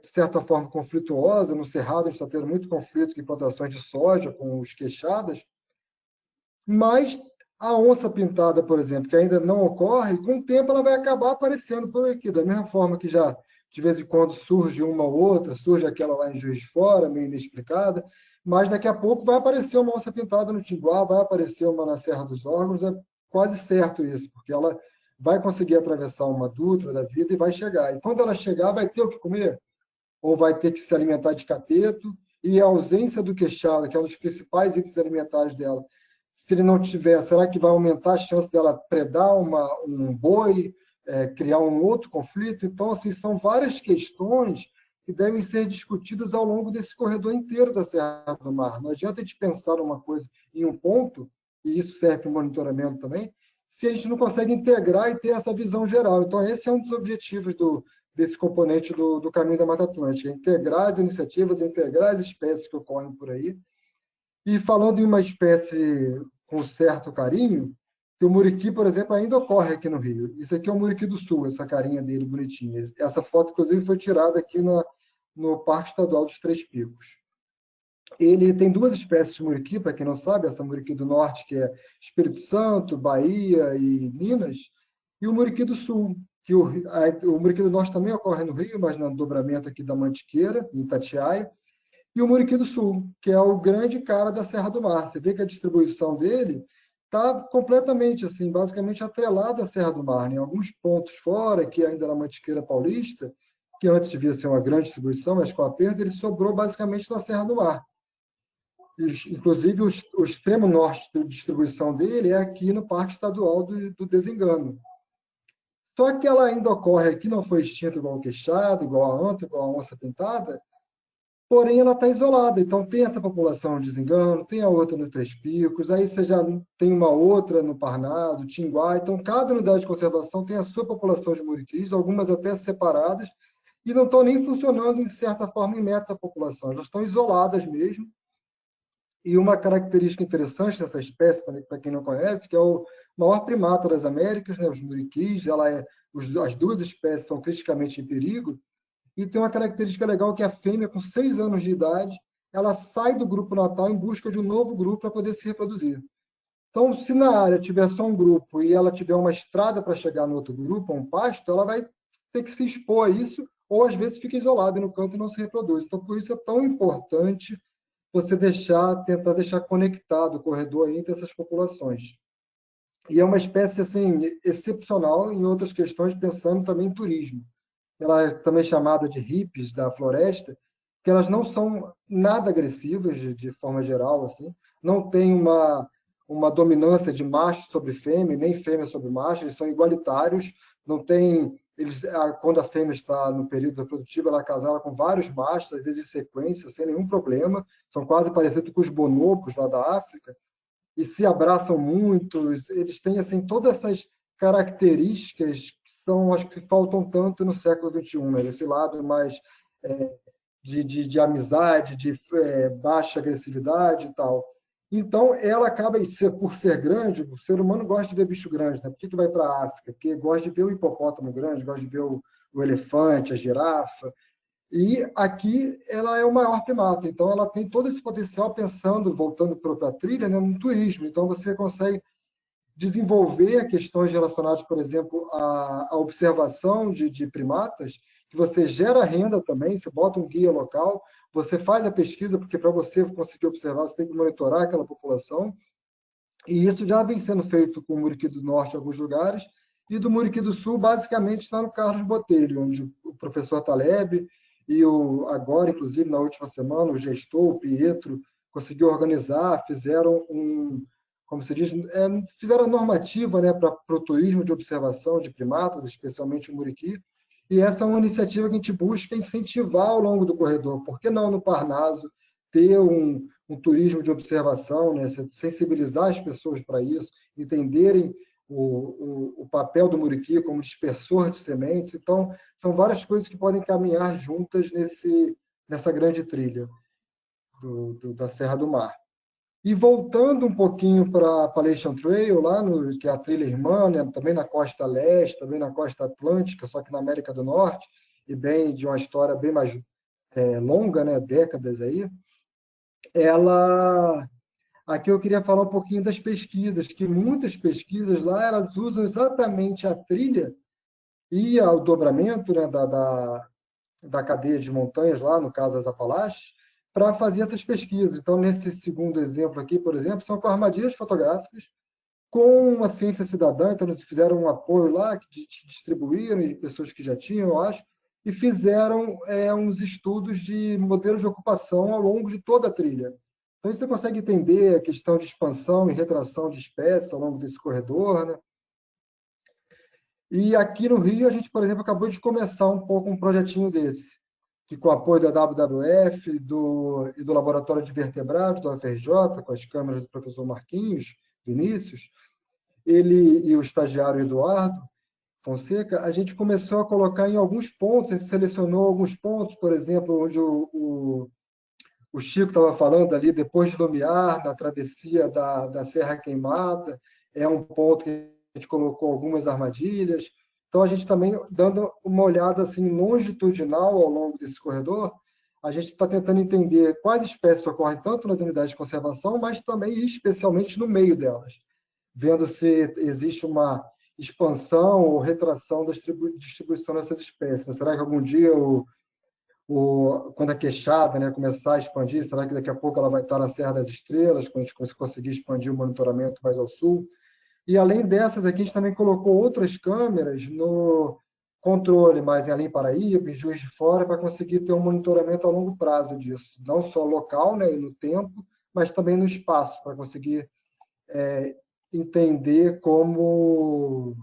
de certa forma conflituosa. No Cerrado a gente está tendo muito conflito com plantações de soja com os queixadas, mas a onça-pintada, por exemplo, que ainda não ocorre, com o tempo ela vai acabar aparecendo por aqui, da mesma forma que já de vez em quando surge uma ou outra, surge aquela lá em Juiz de Fora, meio inexplicada, mas daqui a pouco vai aparecer uma onça-pintada no Tinguá, vai aparecer uma na Serra dos Órgãos, é quase certo isso, porque ela vai conseguir atravessar uma Dutra da vida e vai chegar. E quando ela chegar, vai ter o que comer? Ou vai ter que se alimentar de cateto, e a ausência do queixada, que é um dos principais itens alimentares dela, se ele não tiver, será que vai aumentar a chance dela predar um boi, criar um outro conflito? Então, assim, são várias questões que devem ser discutidas ao longo desse corredor inteiro da Serra do Mar. Não adianta a gente pensar uma coisa em um ponto, e isso serve para o monitoramento também, se a gente não consegue integrar e ter essa visão geral. Então, esse é um dos objetivos desse componente do Caminho da Mata Atlântica, integrar as iniciativas, integrar as espécies que ocorrem por aí. E falando em uma espécie com certo carinho, que o muriqui, por exemplo, ainda ocorre aqui no Rio. Isso aqui é o muriqui do Sul, essa carinha dele bonitinha. Essa foto, inclusive, foi tirada aqui no Parque Estadual dos Três Picos. Ele tem duas espécies de muriqui, para quem não sabe, essa muriqui do Norte, que é Espírito Santo, Bahia e Minas, e o muriqui do Sul, que o muriqui do Norte também ocorre no Rio, mas no dobramento aqui da Mantiqueira, em Itatiaia, e o muriqui do Sul, que é o grande cara da Serra do Mar. Você vê que a distribuição dele está completamente, assim, basicamente atrelada à Serra do Mar. Em alguns pontos fora, que ainda na Mantiqueira Paulista, que antes devia ser uma grande distribuição, mas com a perda ele sobrou basicamente na Serra do Mar. Inclusive, o extremo norte de distribuição dele é aqui no Parque Estadual do Desengano. Só que ela ainda ocorre aqui, não foi extinta igual o queixado, igual a anta, igual a onça-pintada, porém ela está isolada. Então, tem essa população de Desengano, tem a outra no Três Picos, aí você já tem uma outra no Parnaso, Tinguá. Então, cada unidade de conservação tem a sua população de muriquis, algumas até separadas, e não estão nem funcionando, de certa forma, em meta-população. Elas estão isoladas mesmo. E uma característica interessante dessa espécie, para quem não conhece, que é o maior primata das Américas, né, os muriquis, as duas espécies são criticamente em perigo, e tem uma característica legal que a fêmea, com 6 anos de idade, ela sai do grupo natal em busca de um novo grupo para poder se reproduzir. Então, se na área tiver só um grupo e ela tiver uma estrada para chegar no outro grupo, um pasto, ela vai ter que se expor a isso, ou às vezes fica isolada no canto e não se reproduz. Então, por isso é tão importante você tentar deixar conectado o corredor entre essas populações. E é uma espécie assim excepcional em outras questões, pensando também em turismo. Ela é também chamada de hippies da floresta, que elas não são nada agressivas de forma geral, assim, não tem uma dominância de macho sobre fêmea, nem fêmea sobre macho, eles são igualitários, não tem quando a fêmea está no período reprodutivo, ela casala com vários machos, às vezes em sequência, sem nenhum problema, são quase parecidos com os bonobos lá da África, e se abraçam muito, eles têm assim todas essas características que são, acho que faltam tanto no século XXI, né? Esse lado mais de amizade, de baixa agressividade e tal. Então, ela acaba, por ser grande, o ser humano gosta de ver bicho grande, né? Por que vai para a África? Porque gosta de ver o hipopótamo grande, gosta de ver o elefante, a girafa. E aqui ela é o maior primata, então ela tem todo esse potencial pensando, voltando para a trilha, né, no turismo. Então você consegue desenvolver questões relacionadas, por exemplo, à observação de primatas, que você gera renda também, você bota um guia local, você faz a pesquisa, porque para você conseguir observar, você tem que monitorar aquela população, e isso já vem sendo feito com o Muriqui do Norte em alguns lugares, e do Muriqui do Sul, basicamente, está no Carlos Botelho, onde o professor Taleb e agora, inclusive, na última semana, o gestor, o Pietro, conseguiu organizar, fizeram como se diz, fizeram a normativa, né, para o turismo de observação de primatas, especialmente o Muriqui, e essa é uma iniciativa que a gente busca incentivar ao longo do corredor. Por que não no Parnaso ter um turismo de observação, né, sensibilizar as pessoas para isso, entenderem o papel do muriqui como dispersor de sementes. Então, são várias coisas que podem caminhar juntas nessa grande trilha da Serra do Mar. E voltando um pouquinho para a Appalachian Trail, que é a trilha irmã, né, também na costa leste, também na costa atlântica, só que na América do Norte, e bem de uma história bem mais longa, né, décadas aí, aqui eu queria falar um pouquinho das pesquisas, que muitas pesquisas lá, elas usam exatamente a trilha e o dobramento, né, da cadeia de montanhas lá, no caso das Apalaches, para fazer essas pesquisas. Então, nesse segundo exemplo aqui, por exemplo, são com armadilhas fotográficas, com uma ciência cidadã, então eles fizeram um apoio lá, que distribuíram, e pessoas que já tinham, eu acho, e fizeram uns estudos de modelos de ocupação ao longo de toda a trilha. Então, você consegue entender a questão de expansão e retração de espécies ao longo desse corredor, né? E aqui no Rio, a gente, por exemplo, acabou de começar um pouco um projetinho desse, que com o apoio da WWF e do Laboratório de Vertebrados, do UFRJ, com as câmeras do professor Marquinhos Vinícius, ele e o estagiário Eduardo Fonseca, a gente começou a colocar em alguns pontos, a gente selecionou alguns pontos, por exemplo, onde o Chico estava falando ali, depois de Lumiar, na travessia da Serra Queimada, é um ponto que a gente colocou algumas armadilhas. Então, a gente também, dando uma olhada assim, longitudinal ao longo desse corredor, a gente está tentando entender quais espécies ocorrem tanto nas unidades de conservação, mas também, especialmente, no meio delas, vendo se existe uma expansão ou retração da distribuição dessas espécies. Será que algum dia quando a queixada, né, começar a expandir, será que daqui a pouco ela vai estar na Serra das Estrelas, quando a gente conseguir expandir o monitoramento mais ao sul? E além dessas aqui, a gente também colocou outras câmeras no controle, mais em Além Paraíba, em Juiz de Fora, para conseguir ter um monitoramento a longo prazo disso, não só local, né, no tempo, mas também no espaço, para conseguir entender como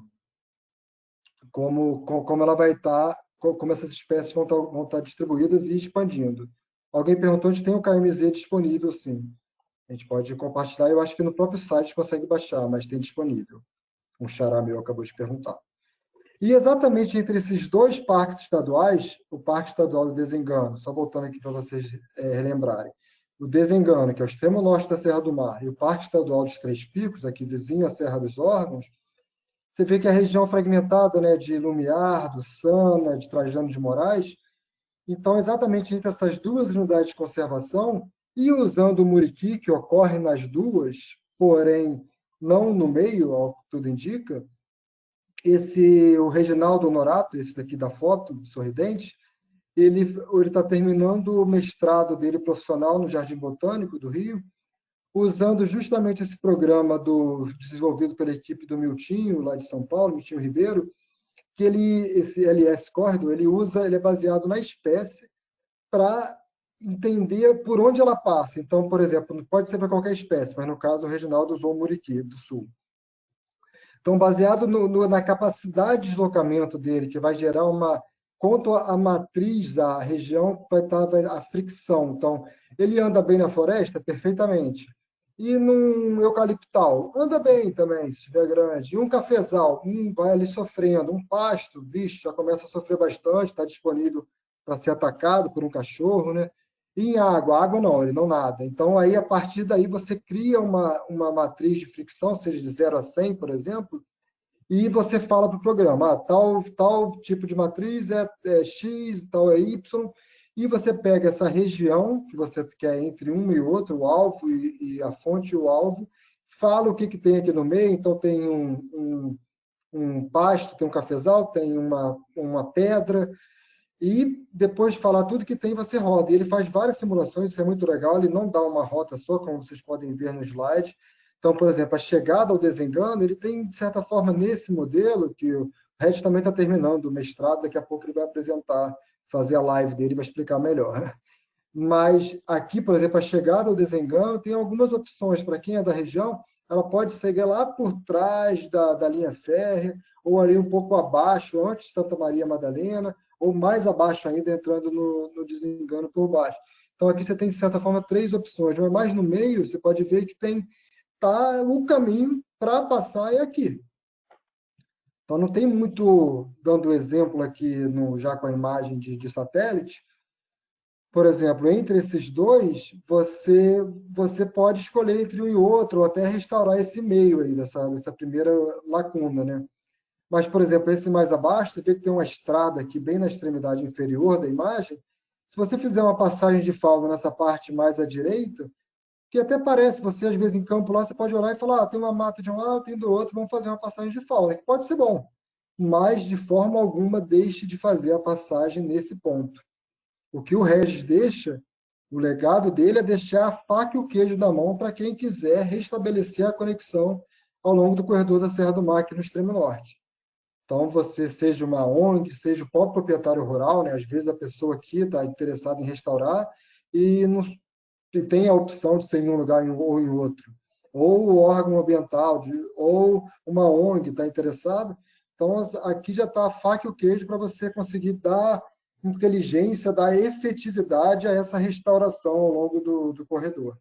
ela vai estar, como essas espécies vão estar distribuídas e expandindo. Alguém perguntou se tem o KMZ disponível, sim. A gente pode compartilhar, eu acho que no próprio site consegue baixar, mas tem disponível. Um xará meu acabou de perguntar. E exatamente entre esses dois parques estaduais, o Parque Estadual do Desengano, só voltando aqui para vocês relembrarem, o Desengano, que é o extremo norte da Serra do Mar, e o Parque Estadual dos Três Picos, aqui vizinho à Serra dos Órgãos, você vê que a região fragmentada, né, de Lumiar, do Sana, de Trajano de Moraes, então, exatamente entre essas duas unidades de conservação, e usando o muriqui, que ocorre nas duas, porém não no meio, ao que tudo indica, o Reginaldo Honorato, esse daqui da foto, sorridente, ele está terminando o mestrado dele profissional no Jardim Botânico do Rio, usando justamente esse programa desenvolvido pela equipe do Miltinho, lá de São Paulo, Miltinho Ribeiro, que esse LS Corridor, ele é baseado na espécie para entender por onde ela passa. Então, por exemplo, pode ser para qualquer espécie, mas no caso o Reginaldo usou o muriqui do sul. Então, baseado na capacidade de deslocamento dele, que vai gerar uma... Quanto a matriz, a região, vai estar a fricção. Então, ele anda bem na floresta? Perfeitamente. E num eucaliptal? Anda bem também, se estiver grande. E um cafezal? Vai ali sofrendo. Um pasto? Vixe, já começa a sofrer bastante, está disponível para ser atacado por um cachorro, né? E em água? Água não, ele não nada. Então, aí, a partir daí, você cria uma matriz de fricção, seja de 0 a 100, por exemplo, e você fala para o programa, tal tipo de matriz é X, tal é Y, e você pega essa região que você quer entre um e outro, o alvo e a fonte e o alvo, fala o que tem aqui no meio, então tem um pasto, tem um cafezal, tem uma pedra, e depois de falar tudo que tem, você roda. E ele faz várias simulações, isso é muito legal, ele não dá uma rota só, como vocês podem ver no slide. Então, por exemplo, a chegada ao desengano, ele tem, de certa forma, nesse modelo, que o Red também está terminando o mestrado, daqui a pouco ele vai apresentar, fazer a live dele, vai explicar melhor. Mas aqui, por exemplo, a chegada ao desengano tem algumas opções. Para quem é da região, ela pode seguir lá por trás da linha férrea, ou ali um pouco abaixo, antes de Santa Maria Madalena, ou mais abaixo ainda, entrando no desengano por baixo. Então, aqui você tem, de certa forma, 3 opções. Mas mais no meio, você pode ver que tá o caminho para passar é aqui. Então, não tem muito, dando exemplo aqui, já com a imagem de satélite, por exemplo, entre esses dois, você pode escolher entre um e outro, ou até restaurar esse meio aí, dessa primeira lacuna, né? Mas, por exemplo, esse mais abaixo, você vê que tem uma estrada aqui bem na extremidade inferior da imagem. Se você fizer uma passagem de fauna nessa parte mais à direita, que até parece, você às vezes em campo lá, você pode olhar e falar, tem uma mata de um lado, tem do outro, vamos fazer uma passagem de fauna, que pode ser bom, mas de forma alguma deixe de fazer a passagem nesse ponto. O que o Regis deixa, o legado dele é deixar a faca e o queijo na mão para quem quiser restabelecer a conexão ao longo do corredor da Serra do Mar, aqui no extremo norte. Então, você seja uma ONG, seja o próprio proprietário rural, né? Às vezes a pessoa aqui está interessada em restaurar e não tem a opção de ser em um lugar ou em outro. Ou o órgão ambiental, ou uma ONG está interessada. Então, aqui já está a faca e o queijo para você conseguir dar inteligência, dar efetividade a essa restauração ao longo do corredor.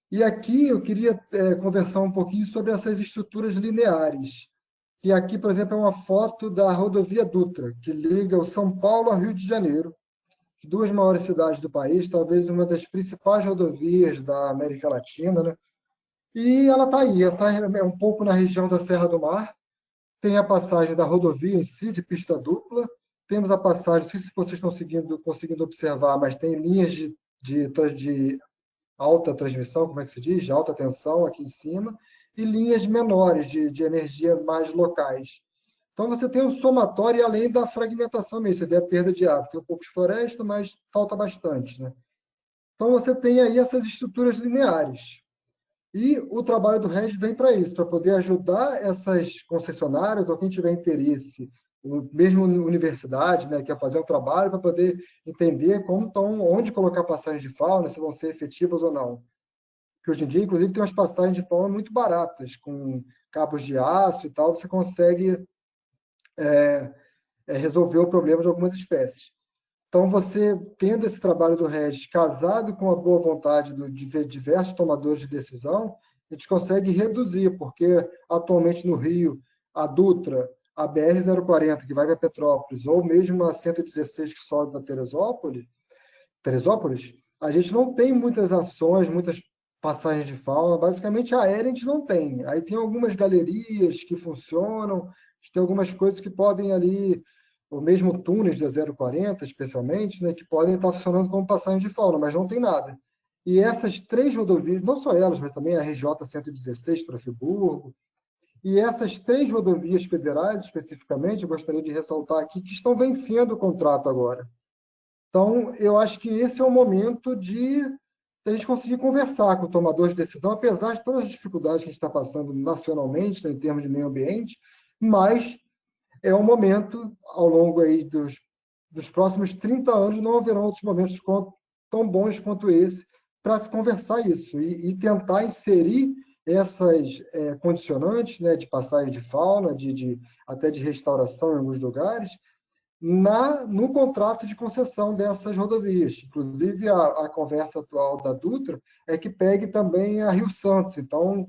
E aqui eu queria conversar um pouquinho sobre essas estruturas lineares. E aqui, por exemplo, é uma foto da rodovia Dutra, que liga o São Paulo ao Rio de Janeiro, as 2 maiores cidades do país, talvez uma das principais rodovias da América Latina, né? E ela está aí, essa é um pouco na região da Serra do Mar, tem a passagem da rodovia em si, de pista dupla, temos a passagem, não sei se vocês estão conseguindo observar, mas tem linhas de alta transmissão, como é que se diz? De alta tensão aqui em cima, e linhas menores de energia mais locais. Então, você tem um somatório além da fragmentação mesmo. Você vê a perda de árvore. Tem um pouco de floresta, mas falta bastante, né? Então, você tem aí essas estruturas lineares. E o trabalho do RES vem para isso, para poder ajudar essas concessionárias ou quem tiver interesse, mesmo universidade, né, quer fazer um trabalho para poder entender como estão, onde colocar passagens de fauna, se vão ser efetivas ou não. Porque hoje em dia, inclusive, tem umas passagens de fauna muito baratas, com cabos de aço e tal, você consegue resolver o problema de algumas espécies. Então, você tendo esse trabalho do RES casado com a boa vontade de diversos tomadores de decisão, a gente consegue reduzir, porque atualmente no Rio, a Dutra, a BR-040, que vai para Petrópolis, ou mesmo a 116, que sobe para Teresópolis, a gente não tem muitas ações, muitas passagens de fauna, basicamente aérea a gente não tem. Aí tem algumas galerias que funcionam, tem algumas coisas que podem ali, ou mesmo túneis da 040, especialmente, né, que podem estar funcionando como passagem de fauna, mas não tem nada. E essas 3 rodovias, não só elas, mas também a RJ-116 para Friburgo, e essas 3 rodovias federais, especificamente, eu gostaria de ressaltar aqui, que estão vencendo o contrato agora. Então, eu acho que esse é o momento de a gente conseguir conversar com o tomador de decisão, apesar de todas as dificuldades que a gente está passando nacionalmente, né, em termos de meio ambiente, mas é um momento, ao longo aí dos nos próximos 30 anos não haverão outros momentos tão bons quanto esse para se conversar isso e tentar inserir essas condicionantes, né, de passagem de fauna, até de restauração em alguns lugares, no contrato de concessão dessas rodovias. Inclusive, a conversa atual da Dutra é que pegue também a Rio Santos, então,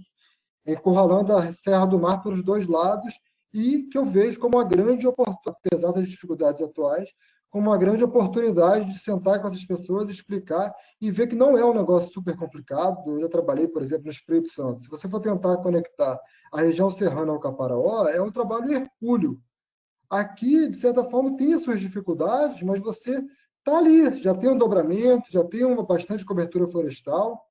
encurralando a Serra do Mar pelos dois lados, e que eu vejo como uma grande oportunidade, apesar das dificuldades atuais, como uma grande oportunidade de sentar com essas pessoas, explicar e ver que não é um negócio super complicado. Eu já trabalhei, por exemplo, no Espírito Santo. Se você for tentar conectar a região serrana ao Caparaó, é um trabalho hercúleo. Aqui, de certa forma, tem as suas dificuldades, mas você está ali, já tem um dobramento, já tem uma bastante cobertura florestal,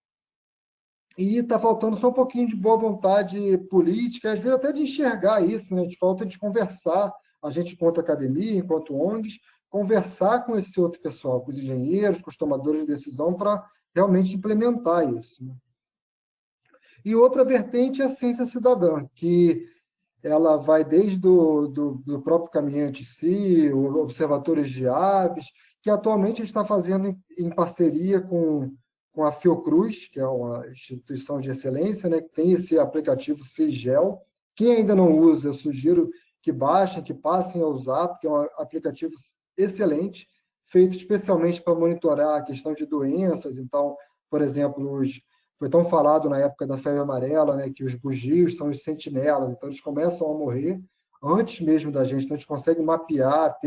e está faltando só um pouquinho de boa vontade política, às vezes até de enxergar isso, né? De falta de conversar, a gente, enquanto academia, enquanto ONGs, conversar com esse outro pessoal, com os engenheiros, com os tomadores de decisão, para realmente implementar isso, né? E outra vertente é a ciência cidadã, que ela vai desde do próprio caminhante em si, observatórios de aves, que atualmente a gente está fazendo em parceria com a Fiocruz, que é uma instituição de excelência, né, que tem esse aplicativo Sigel. Quem ainda não usa, eu sugiro que baixem, que passem a usar, porque é um aplicativo excelente, feito especialmente para monitorar a questão de doenças. Então, por exemplo, foi tão falado na época da febre amarela, né, que os bugios são os sentinelas, então eles começam a morrer antes mesmo da gente, então a gente consegue mapear,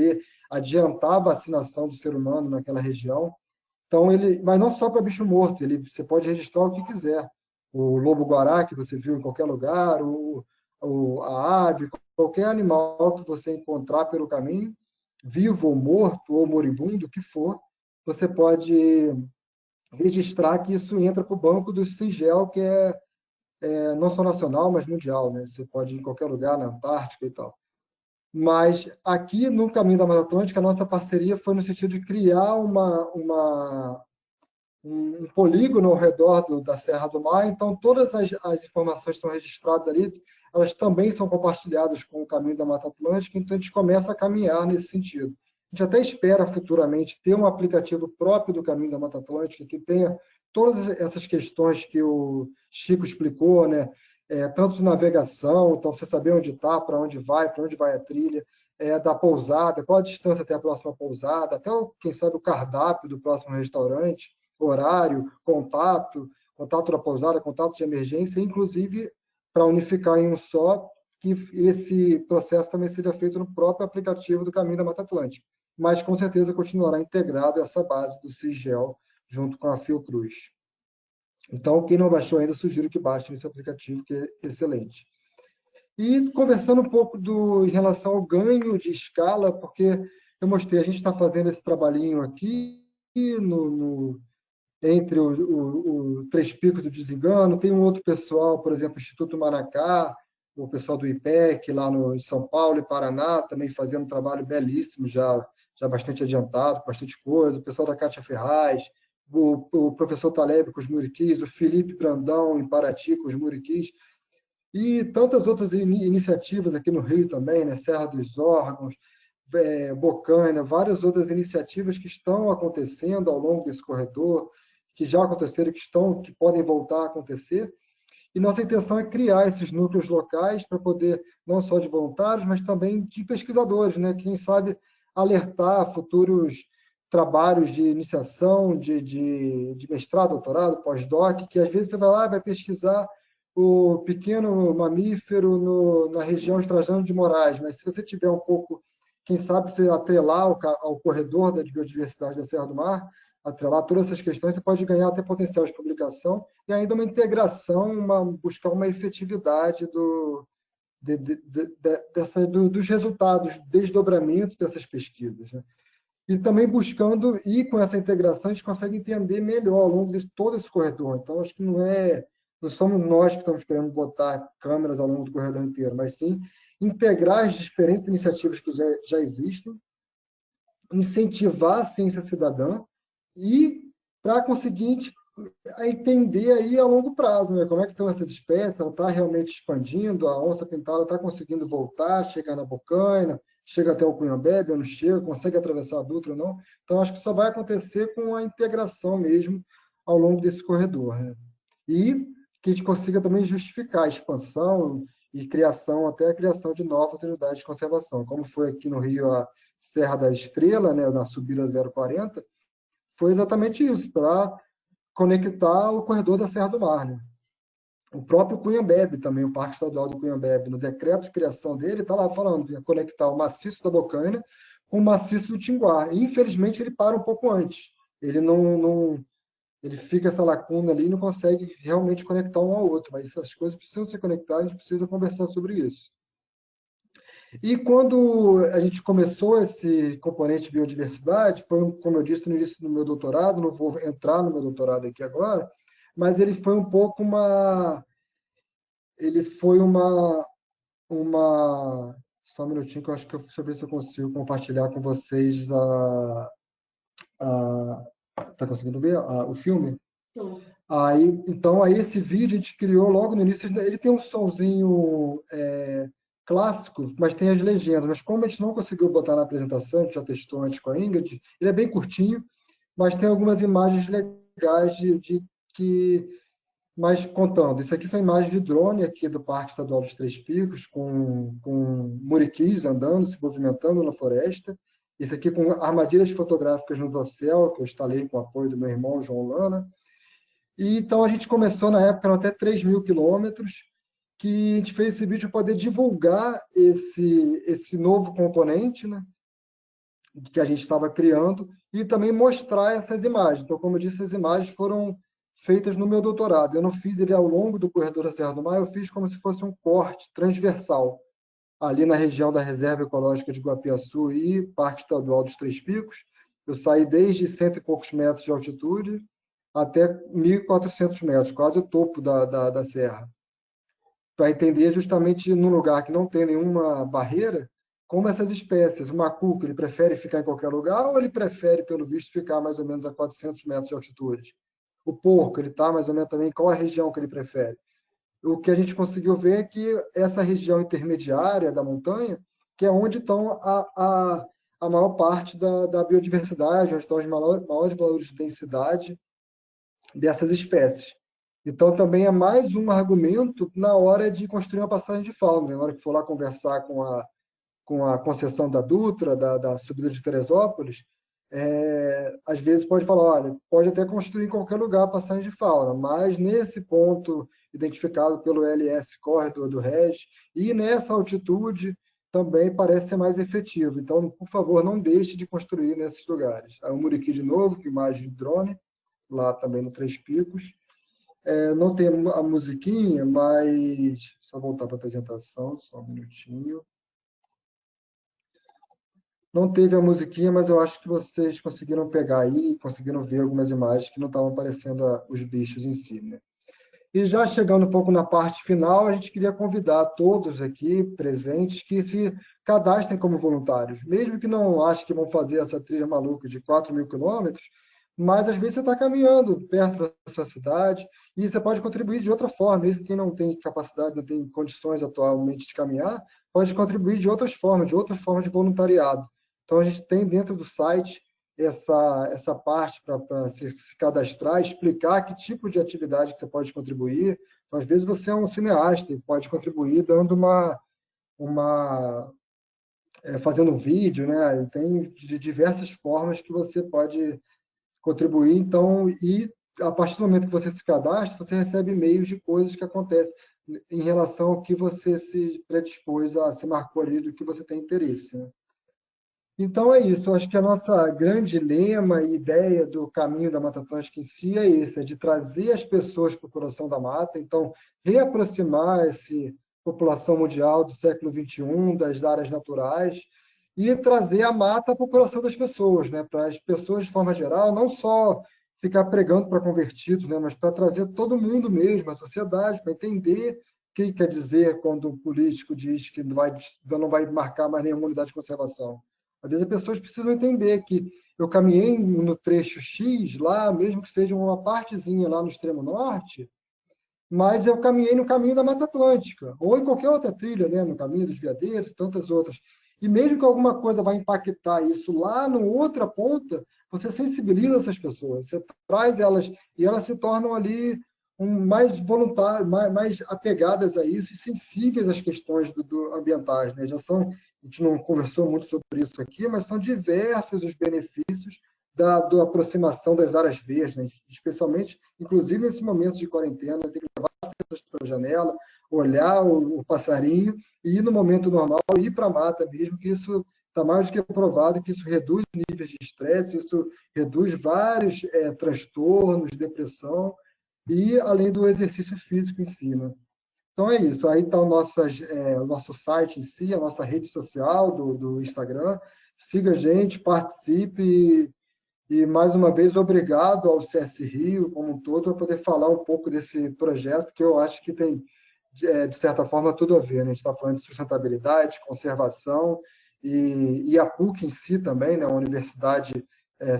adiantar a vacinação do ser humano naquela região. Então, mas não só para bicho morto, você pode registrar o que quiser. O lobo-guará, que você viu em qualquer lugar, a ave, qualquer animal que você encontrar pelo caminho, vivo ou morto, ou moribundo, o que for, você pode registrar que isso entra para o banco do CIGEL, que é não só nacional, mas mundial, né? Você pode ir em qualquer lugar, na Antártica e tal. Mas aqui no Caminho da Mata Atlântica, a nossa parceria foi no sentido de criar um polígono ao redor da Serra do Mar, então todas as informações que são registradas ali, elas também são compartilhadas com o Caminho da Mata Atlântica, então a gente começa a caminhar nesse sentido. A gente até espera futuramente ter um aplicativo próprio do Caminho da Mata Atlântica que tenha todas essas questões que o Chico explicou, né? Tanto de navegação, então você saber onde está, para onde vai a trilha, da pousada, qual a distância até a próxima pousada, até, quem sabe, o cardápio do próximo restaurante, horário, contato da pousada, contato de emergência, inclusive para unificar em um só, que esse processo também seja feito no próprio aplicativo do Caminho da Mata Atlântica. Mas, com certeza, continuará integrado essa base do CIGEL junto com a Fiocruz. Então, quem não baixou ainda, sugiro que baixe esse aplicativo, que é excelente. E conversando um pouco em relação ao ganho de escala, porque eu mostrei, a gente está fazendo esse trabalhinho aqui entre o Três Picos do Desengano, tem um outro pessoal, por exemplo, o Instituto Manacá, o pessoal do IPEC, lá em São Paulo e Paraná, também fazendo um trabalho belíssimo, já bastante adiantado, bastante coisa, o pessoal da Cátia Ferraz, o professor Taleb com os muriquis, o Felipe Brandão em Paraty com os muriquis, e tantas outras iniciativas aqui no Rio também, né? Serra dos Órgãos, Bocaina, várias outras iniciativas que estão acontecendo ao longo desse corredor, que já aconteceram, que podem voltar a acontecer. E nossa intenção é criar esses núcleos locais para poder, não só de voluntários, mas também de pesquisadores, né? Quem sabe alertar futuros trabalhos de iniciação, de mestrado, doutorado, pós-doc, que às vezes você vai lá e vai pesquisar o pequeno mamífero na região de Trajano de Moraes, mas se você tiver um pouco, quem sabe, se atrelar ao corredor da biodiversidade da Serra do Mar, atrelar todas essas questões, você pode ganhar até potencial de publicação e ainda uma integração, buscar uma efetividade dos resultados, desdobramentos dessas pesquisas, né? E também buscando, e com essa integração, a gente consegue entender melhor ao longo de todo esse corredor. Então, acho que não somos nós que estamos querendo botar câmeras ao longo do corredor inteiro, mas sim integrar as diferentes iniciativas que já existem, incentivar a ciência cidadã e para conseguir entender aí a longo prazo, né? Como é que estão essas espécies, ela está realmente expandindo, a onça-pintada está conseguindo voltar, chegar na Bocaina, chega até o Cunhambebe ou não chega, consegue atravessar a Dutra ou não. Então, acho que só vai acontecer com a integração mesmo ao longo desse corredor, né? E que a gente consiga também justificar a expansão e criação, até a criação de novas unidades de conservação, como foi aqui no Rio a Serra da Estrela, né, na subida 040, foi exatamente isso, para conectar o corredor da Serra do Mar, né? O próprio Cunhambebe também, o Parque Estadual do Cunhambebe, no decreto de criação dele, está lá falando que ia conectar o maciço da Bocaina com o maciço do Tinguá. E, infelizmente, ele para um pouco antes. Ele ele fica essa lacuna ali e não consegue realmente conectar um ao outro. Mas essas coisas precisam ser conectadas, a gente precisa conversar sobre isso. E quando a gente começou esse componente biodiversidade, foi, como eu disse no início do meu doutorado, não vou entrar no meu doutorado aqui agora, mas ele foi um pouco só um minutinho que eu acho que deixa eu ver se eu consigo compartilhar com vocês tá conseguindo ver o filme? Aí esse vídeo a gente criou logo no início, ele tem um sonzinho clássico, mas tem as legendas, mas como a gente não conseguiu botar na apresentação, a gente já testou antes com a Ingrid, ele é bem curtinho, mas tem algumas imagens legais mas contando, isso aqui são imagens de drone aqui do Parque Estadual dos Três Picos, com muriquis andando, se movimentando na floresta. Isso aqui com armadilhas fotográficas no dossel, que eu instalei com o apoio do meu irmão, João Lana. E então a gente começou na época, eram até 3.000 quilômetros, que a gente fez esse vídeo para poder divulgar esse novo componente, né, que a gente estava criando, e também mostrar essas imagens. Então, como eu disse, as imagens foram feitas no meu doutorado. Eu não fiz ele ao longo do corredor da Serra do Mar, eu fiz como se fosse um corte transversal, ali na região da Reserva Ecológica de Guapiaçu e Parque Estadual dos Três Picos. Eu saí desde 100 e poucos metros de altitude até 1.400 metros, quase o topo da serra, para entender justamente num lugar que não tem nenhuma barreira, como essas espécies. O macuco, ele prefere ficar em qualquer lugar ou ele prefere, pelo visto, ficar mais ou menos a 400 metros de altitude? O porco, ele está mais ou menos também, qual a região que ele prefere? O que a gente conseguiu ver é que essa região intermediária da montanha, que é onde estão a maior parte da biodiversidade, onde estão os maiores valores de densidade dessas espécies. Então, também é mais um argumento na hora de construir uma passagem de fauna, né? Na hora que for lá conversar com a concessão da Dutra, da subida de Teresópolis, às vezes pode falar, olha, pode até construir em qualquer lugar a passagem de fauna, mas nesse ponto identificado pelo LS Corridor do RES e nessa altitude também parece ser mais efetivo. Então, por favor, não deixe de construir nesses lugares. Aí o Muriqui de novo, com imagem de drone, lá também no Três Picos. Não tem a musiquinha, mas só voltar para a apresentação, só um minutinho. Não teve a musiquinha, mas eu acho que vocês conseguiram pegar aí, conseguiram ver algumas imagens que não estavam aparecendo os bichos em si, né? E já chegando um pouco na parte final, a gente queria convidar todos aqui presentes que se cadastrem como voluntários, mesmo que não achem que vão fazer essa trilha maluca de 4.000 quilômetros, mas às vezes você está caminhando perto da sua cidade e você pode contribuir de outra forma, mesmo quem não tem capacidade, não tem condições atualmente de caminhar, pode contribuir de outras formas de voluntariado. Então, a gente tem dentro do site essa parte para se cadastrar, explicar que tipo de atividade que você pode contribuir. Então, às vezes você é um cineasta e pode contribuir dando fazendo um vídeo, né? Tem de diversas formas que você pode contribuir. Então, e a partir do momento que você se cadastra, você recebe e-mails de coisas que acontecem em relação ao que você se predispôs se marcou ali do que você tem interesse, né? Então é isso, eu acho que a nossa grande lema e ideia do caminho da Mata Atlântica em si é esse, é de trazer as pessoas para o coração da mata, então reaproximar essa população mundial do século XXI, das áreas naturais, e trazer a mata para o coração das pessoas, né? Para as pessoas de forma geral, não só ficar pregando para convertidos, né? Mas para trazer todo mundo mesmo, a sociedade, para entender o que quer dizer quando o político diz que não vai marcar mais nenhuma unidade de conservação. Às vezes as pessoas precisam entender que eu caminhei no trecho X lá, mesmo que seja uma partezinha lá no extremo norte, mas eu caminhei no caminho da Mata Atlântica, ou em qualquer outra trilha, né, no caminho dos Veadeiros, tantas outras. E mesmo que alguma coisa vai impactar isso lá no outra ponta, você sensibiliza essas pessoas, você traz elas e elas se tornam ali mais voluntárias, mais apegadas a isso e sensíveis às questões ambientais, né? A gente não conversou muito sobre isso aqui, mas são diversos os benefícios da aproximação das áreas verdes, né? Especialmente, inclusive nesse momento de quarentena, tem que levar as pessoas para a janela, olhar o passarinho e ir no momento normal, ir para a mata mesmo, que isso está mais do que provado, que isso reduz níveis de estresse, isso reduz vários transtornos, depressão, e além do exercício físico em si, né? Então é isso. Aí está o nosso site em si, a nossa rede social do Instagram. Siga a gente, participe e, mais uma vez, obrigado ao CS Rio como um todo, para poder falar um pouco desse projeto, que eu acho que tem, de certa forma, tudo a ver, né? A gente está falando de sustentabilidade, conservação, e a PUC em si também, né? Uma universidade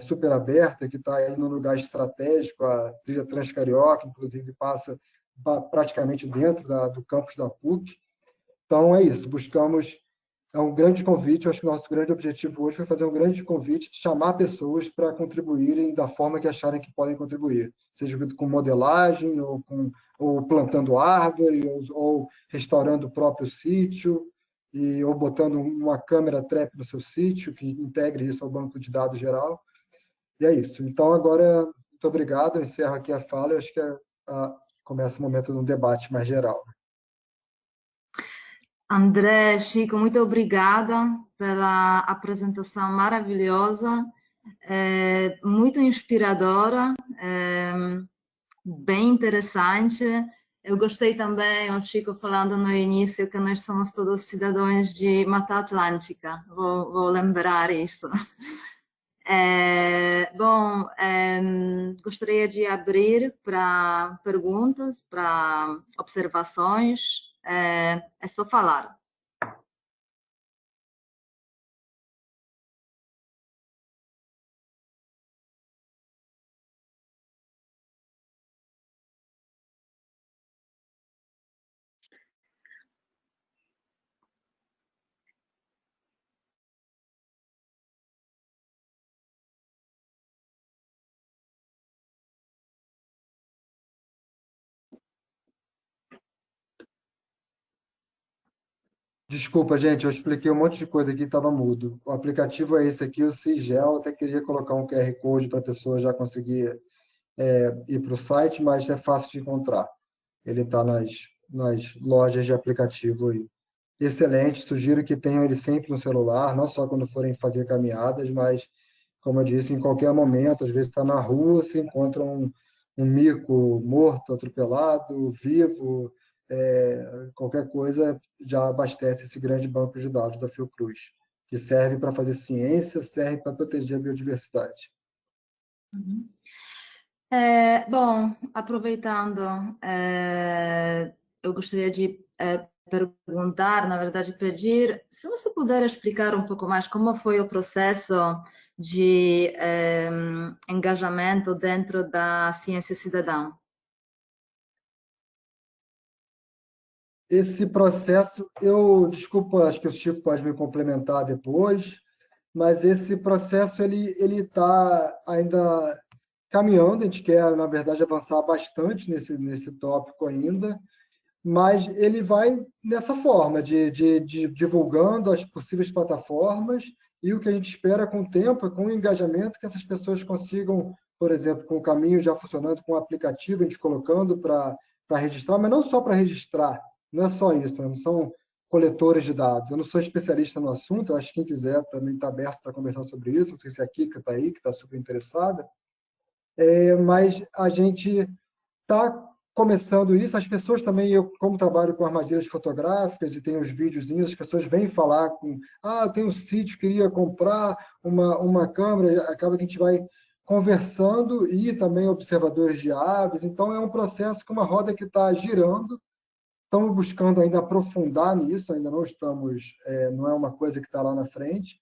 super aberta, que está aí num lugar estratégico, a trilha Transcarioca, inclusive, passa praticamente dentro do campus da PUC. Então, é isso, buscamos um grande convite, eu acho que o nosso grande objetivo hoje foi fazer um grande convite, chamar pessoas para contribuírem da forma que acharem que podem contribuir, seja com modelagem, ou plantando árvore, ou restaurando o próprio sítio, ou botando uma câmera trap no seu sítio, que integre isso ao banco de dados geral. E é isso. Então, agora, muito obrigado, eu encerro aqui a fala, e acho que começa o momento de um debate mais geral.
André, Chico, muito obrigada pela apresentação maravilhosa, muito inspiradora, bem interessante. Eu gostei também, o Chico falando no início que nós somos todos cidadãos de Mata Atlântica, vou lembrar isso. Bom, gostaria de abrir para perguntas, para observações. É só falar.
Desculpa, gente, eu expliquei um monte de coisa aqui, estava mudo. O aplicativo é esse aqui, o Sigel. Até queria colocar um QR Code para a pessoa já conseguir ir para o site, mas é fácil de encontrar. Ele está nas lojas de aplicativo aí. Excelente, sugiro que tenham ele sempre no celular, não só quando forem fazer caminhadas, mas, como eu disse, em qualquer momento. Às vezes está na rua, se encontra um mico morto, atropelado, vivo, qualquer coisa já abastece esse grande banco de dados da Fiocruz, que serve para fazer ciência, serve para proteger a biodiversidade.
Uhum. Bom, aproveitando, eu gostaria de perguntar, na verdade, pedir, se você puder explicar um pouco mais como foi o processo de engajamento dentro da ciência cidadã.
Esse processo, desculpa, acho que o Chico pode me complementar depois, mas esse processo ele está ainda caminhando. A gente quer, na verdade, avançar bastante nesse tópico ainda, mas ele vai nessa forma de divulgando as possíveis plataformas, e o que a gente espera com o tempo é com o engajamento que essas pessoas consigam, por exemplo, com o caminho já funcionando, com o aplicativo, a gente colocando para registrar, mas não só para registrar, não é só isso, não são coletores de dados. Eu não sou especialista no assunto, eu acho que quem quiser também está aberto para conversar sobre isso, não sei se a Kika está aí, que está super interessada, mas a gente está começando isso. As pessoas também, eu como trabalho com armadilhas fotográficas e tenho os videozinhos, as pessoas vêm falar eu tenho um sítio, queria comprar uma câmera, acaba que a gente vai conversando, e também observadores de aves. Então é um processo com uma roda que está girando. Estamos buscando ainda aprofundar nisso, ainda não estamos, não é uma coisa que está lá na frente,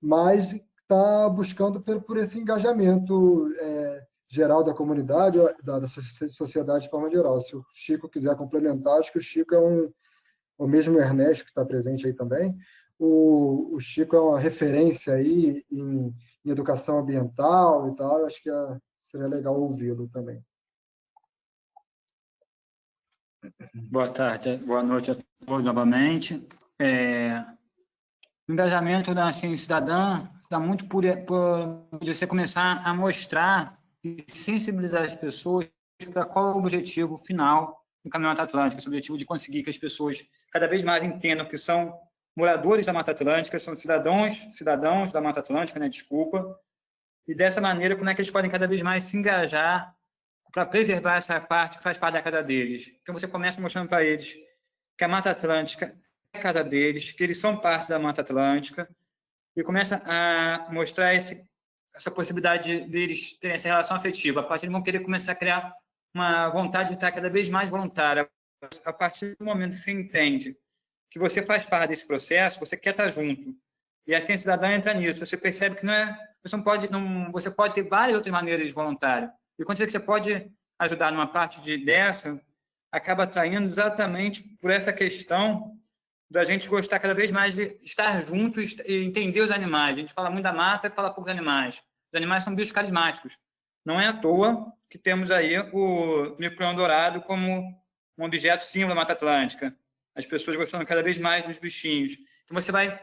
mas está buscando por esse engajamento geral da comunidade, da sociedade de forma geral. Se o Chico quiser complementar, acho que o Chico o mesmo Ernesto, que está presente aí também, o Chico é uma referência aí em educação ambiental e tal, acho que seria legal ouvi-lo também.
Boa tarde, boa noite a todos novamente. O engajamento da ciência cidadã está muito por você começar a mostrar e sensibilizar as pessoas para qual é o objetivo final do Caminho Mata Atlântica, esse objetivo de conseguir que as pessoas cada vez mais entendam que são moradores da Mata Atlântica, são cidadãos da Mata Atlântica, né, desculpa, e dessa maneira como é que eles podem cada vez mais se engajar para preservar essa parte que faz parte da casa deles. Então você começa mostrando para eles que a Mata Atlântica é a casa deles, que eles são parte da Mata Atlântica, e começa a mostrar essa possibilidade deles terem essa relação afetiva. A partir de vão querer começar a criar uma vontade de estar cada vez mais voluntária. A partir do momento que você entende que você faz parte desse processo, você quer estar junto. E a ciência cidadã entra nisso. Você percebe que você pode ter várias outras maneiras de voluntário. E quando você pode ajudar numa parte dessa, acaba atraindo exatamente por essa questão da gente gostar cada vez mais de estar juntos e entender os animais. A gente fala muito da mata e fala pouco dos animais. Os animais são bichos carismáticos. Não é à toa que temos aí o mico-leão dourado como um objeto símbolo da Mata Atlântica. As pessoas gostando cada vez mais dos bichinhos. Então você vai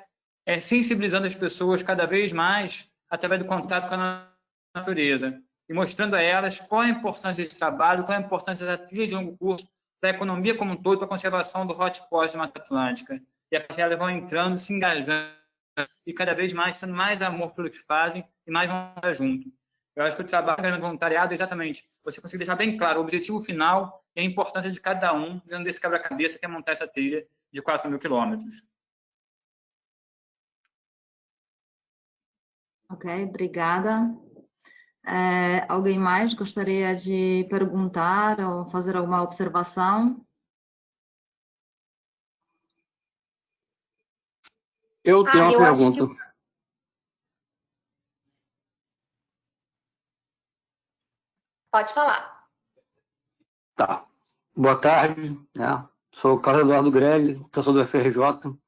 sensibilizando as pessoas cada vez mais através do contato com a natureza e mostrando a elas qual a importância desse trabalho, qual a importância da trilha de longo curso da economia como um todo para a conservação do hotspot da Mata Atlântica. E a partir elas vão entrando, se engajando e cada vez mais tendo mais amor pelo que fazem e mais vão estar junto. Eu acho que o trabalho do voluntariado é exatamente você conseguir deixar bem claro o objetivo final e a importância de cada um dentro desse quebra-cabeça que é montar essa trilha de 4.000 quilômetros.
Ok, obrigada. Alguém mais gostaria de perguntar ou fazer alguma observação?
Eu tenho uma pergunta.
Pode falar.
Tá. Boa tarde, né? Sou o Carlos Eduardo Grelli, professor do FRJ.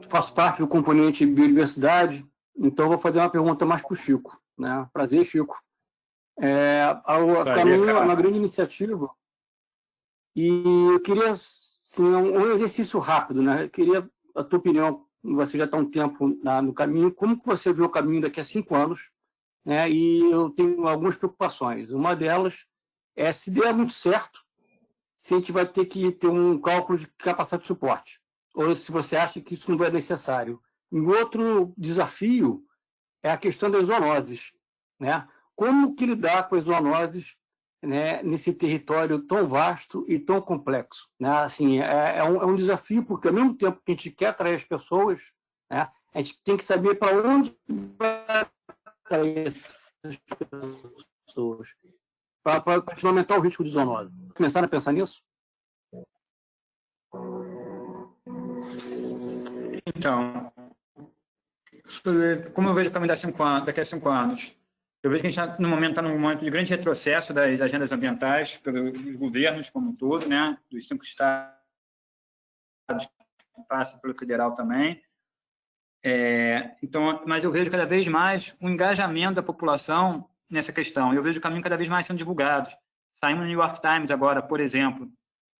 Faço parte do componente biodiversidade, então vou fazer uma pergunta mais para o Chico. Né? Prazer, Chico. O Caminho é uma grande iniciativa e eu queria assim, um exercício rápido. Né? Eu queria a tua opinião, você já está há um tempo no Caminho, como que você vê o Caminho daqui a 5 anos? Né? E eu tenho algumas preocupações. Uma delas é se der muito certo, se a gente vai ter que ter um cálculo de capacidade de suporte, ou se você acha que isso não é necessário. E outro desafio é a questão das zoonoses. Né? Como que lidar com as zoonoses, né, nesse território tão vasto e tão complexo? Né? Assim, é um desafio, porque ao mesmo tempo que a gente quer atrair as pessoas, né, a gente tem que saber para onde vai atrair essas pessoas, para não aumentar o risco de zoonose. Começaram a pensar nisso?
Então, como eu vejo o Caminho daqui a 5 anos? Eu vejo que a gente está, no momento, está num momento de grande retrocesso das agendas ambientais pelos governos como um todo, né? Dos 5 estados que passam pelo federal também. Então, mas eu vejo cada vez mais um engajamento da população nessa questão. Eu vejo o Caminho cada vez mais sendo divulgado. Saímos no New York Times agora, por exemplo.